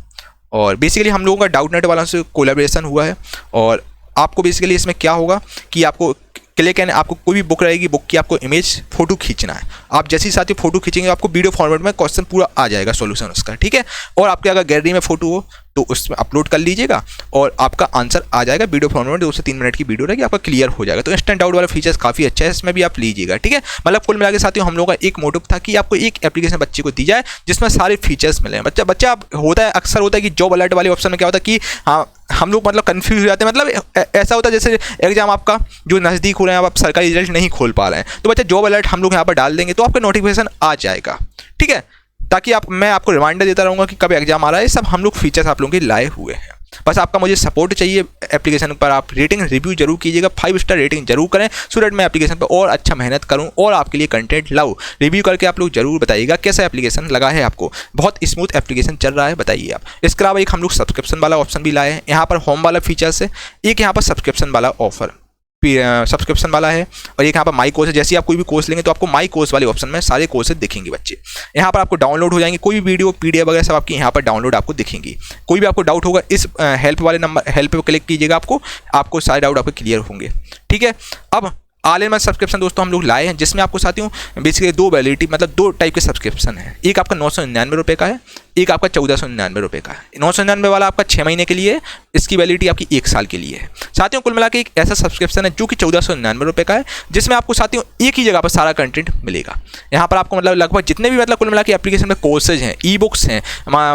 और बेसिकली हम लोगों का डाउटनेट वालों से कोलैबोरेशन हुआ है। और आपको बेसिकली इसमें क्या होगा कि आपको क्लिक एंड आपको कोई भी बुक रहेगी, बुक की आपको इमेज फोटो खींचना है। आप जैसे ही साथ ही फोटो खींचेंगे आपको वीडियो फॉर्मेट में क्वेश्चन पूरा आ जाएगा, सॉल्यूशन उसका। ठीक है, और आपके अगर गैलरी में फोटो हो तो उसमें अपलोड कर लीजिएगा और आपका आंसर आ जाएगा। वीडियो फॉर्मेट 2 से 3 मिनट की वीडियो रहेगी, आपका क्लियर हो जाएगा। तो इंस्टेंट डाउट वाला फीचर्स काफ़ी अच्छा है, इसमें भी आप लीजिएगा, ठीक है। मतलब कुल मिला के साथियों हम लोगों का एक मोटिव था कि आपको एक एप्लीकेशन बच्चे को दी जाए जिसमें सारे फीचर्स मिले। बच्चा होता है, अक्सर होता है कि जॉब अलर्ट वाले ऑप्शन में क्या होता है कि हाँ हम लोग मतलब कंफ्यूज हो जाते हैं। मतलब ऐसा होता है जैसे एग्जाम आपका जो नज़दीक हो रहे हैं, आप सरकारी रिजल्ट नहीं खोल पा रहे हैं, तो बच्चा जॉब अलर्ट हम लोग यहाँ पर डाल देंगे तो आपका नोटिफिकेशन आ जाएगा, ठीक है। ताकि मैं आपको रिमाइंडर देता रहूँगा कि कब एग्जाम आ रहा है। सब हम लोग फीचर्स आप लोगों के लाए हुए हैं। बस आपका मुझे सपोर्ट चाहिए एप्लीकेशन पर। आप रेटिंग रिव्यू जरूर कीजिएगा, 5 स्टार रेटिंग जरूर करें, सो दैट मैं एप्लीकेशन पर और अच्छा मेहनत करूं और आपके लिए कंटेंट लाऊं। रिव्यू करके आप लोग जरूर बताइएगा कैसा एप्लीकेशन लगा है आपको। बहुत स्मूथ एप्लीकेशन चल रहा है, बताइए आप। इसके अलावा एक हम लोग सब्सक्रिप्शन वाला ऑप्शन भी लाए हैं। यहाँ पर होम वाला फीचर्स है, एक यहाँ पर सब्सक्रिप्शन वाला ऑफर सब्सक्रिप्शन वाला है, और एक यहाँ पर माई कोर्स है। जैसे आप कोई भी कोर्स लेंगे तो आपको माई कोर्स वाले ऑप्शन में सारे कोर्सेज दिखेंगे बच्चे। यहाँ पर आपको डाउनलोड हो जाएंगे, कोई भी वीडियो PDF वगैरह सब आपकी यहाँ पर डाउनलोड आपको दिखेंगी। कोई भी आपको डाउट होगा इस हेल्प वाले नंबर हेल्प पे क्लिक कीजिएगा, आपको सारे डाउट आपके क्लियर होंगे, ठीक है। अब ऑल इन वन सब्सक्रिप्शन दोस्तों हम लोग लाए हैं, जिसमें आपको साथियों बेसिकली 2 वैलिडिटी मतलब 2 टाइप के सब्सक्रिप्शन है। एक आपका 999 रुपये का है, एक आपका 1499 रुपये का है। 999 वाला आपका 6 महीने के लिए है, इसकी वैलिडिटी आपकी 1 साल के लिए है। साथियों कुल मिला के एक ऐसा सब्सक्रिप्शन है जो कि 1499 रुपये का है, जिसमें आपको साथियों एक ही जगह पर सारा कंटेंट मिलेगा। यहाँ पर आपको मतलब लगभग जितने भी मतलब कुल मिला के एप्लीकेशन में कोर्सेज हैं, ई बुक्स हैं,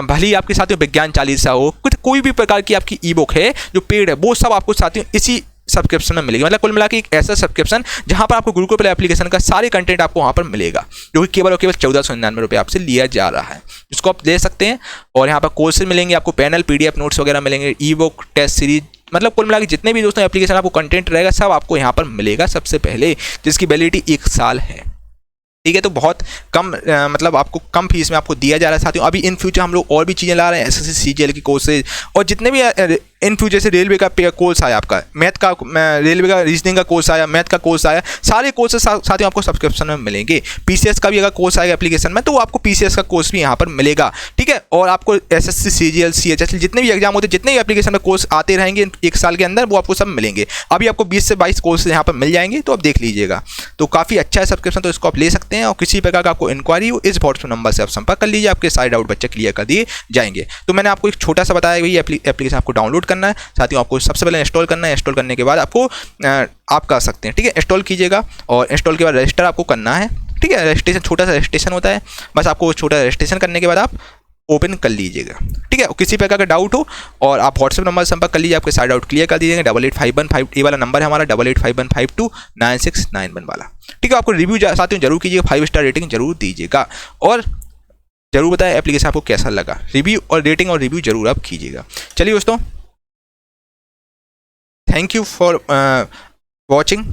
भले ही आपके साथियों विज्ञान चालीसा हो, कोई भी प्रकार की आपकी ई बुक है जो पेड है, वो सब आपको साथियों इसी सब्सक्रिप्शन में मिलेगी। मतलब कुल मिला के एक ऐसा सब्सक्रिप्शन जहां पर आपको गुरुकुल प्ले एप्लीकेशन का सारे कंटेंट आपको वहां पर मिलेगा, जो कि केवल और केवल 1499 रुपये आपसे लिया जा रहा है, जिसको आप ले सकते हैं। और यहाँ पर कोर्सेज मिलेंगे आपको, पैनल PDF नोट्स वगैरह मिलेंगे, ई बुक टेस्ट सीरीज, मतलब कुल मिला के जितने भी दोस्तों एप्लीकेशन आपको कंटेंट रहेगा सब आपको यहाँ पर मिलेगा सबसे पहले, जिसकी वैलिडिटी 1 साल है, ठीक है। तो बहुत कम मतलब आपको कम फीस में आपको दिया जा रहा है साथियों। अभी इन फ्यूचर हम लोग और भी चीज़ें ला रहे हैं, SSC CGL की कोर्सेज, और जितने भी इन फ्यूचर से रेलवे का कोर्स आया, आपका मैथ का रेलवे का रीजनिंग का कोर्स आया, मैथ का कोर्स आया, सारे कोर्सेज साथियों आपको सब्सक्रिप्शन में मिलेंगे। PCS का भी अगर कोर्स आएगा एप्लीकेशन में तो आपको PCS का कोर्स भी यहाँ पर मिलेगा, ठीक है। और आपको SSC CGL CHSL जितने भी एग्जाम होते हैं, जितने भी एप्लीकेशन में कोर्स आते रहेंगे 1 साल के अंदर, वो आपको सब मिलेंगे। अभी आपको 20 से 22 कोर्स यहाँ पर मिल जाएंगे, तो आप देख लीजिएगा। तो काफ़ी अच्छा है सब्सक्रिप्शन, तो इसको आप ले सकते हैं। और किसी प्रकार का आपको इंक्वायरी हो इस व्हाट्सएप नंबर से आप संपर्क कर लीजिए, आपके सारे डाउट बच्चे क्लियर कर दिए जाएंगे। तो मैंने आपको एक छोटा सा बताया कि एप्लीकेशन आपको डाउनलोड करना है साथियों, आपको सबसे पहले इंस्टॉल करना है। इंस्टॉल करने के बाद आपको आप कर सकते हैं, ठीक है। इंस्टॉल कीजिएगा और इंस्टॉल के बाद रजिस्टर आपको करना है, ठीक है। रजिस्ट्रेशन छोटा सा रजिस्ट्रेशन होता है, बस आपको छोटा रजिस्ट्रेशन करने के बाद आप ओपन कर लीजिएगा, ठीक है। किसी प्रकार का डाउट हो और आप व्हाट्सएप नंबर संपर्क कर लीजिए, आपके सारे डाउट क्लियर कर दीजिएगा। 885152 ये वाला नंबर है हमारा, 8851529691 वाला, ठीक है। आपको रिव्यू साथियों जरूर कीजिएगा, 5 स्टार रेटिंग जरूर दीजिएगा, और जरूर बताएं एप्लीकेशन आपको कैसा लगा। रिव्यू और रेटिंग और रिव्यू जरूर आप कीजिएगा। चलिए दोस्तों, थैंक यू फॉर वॉचिंग।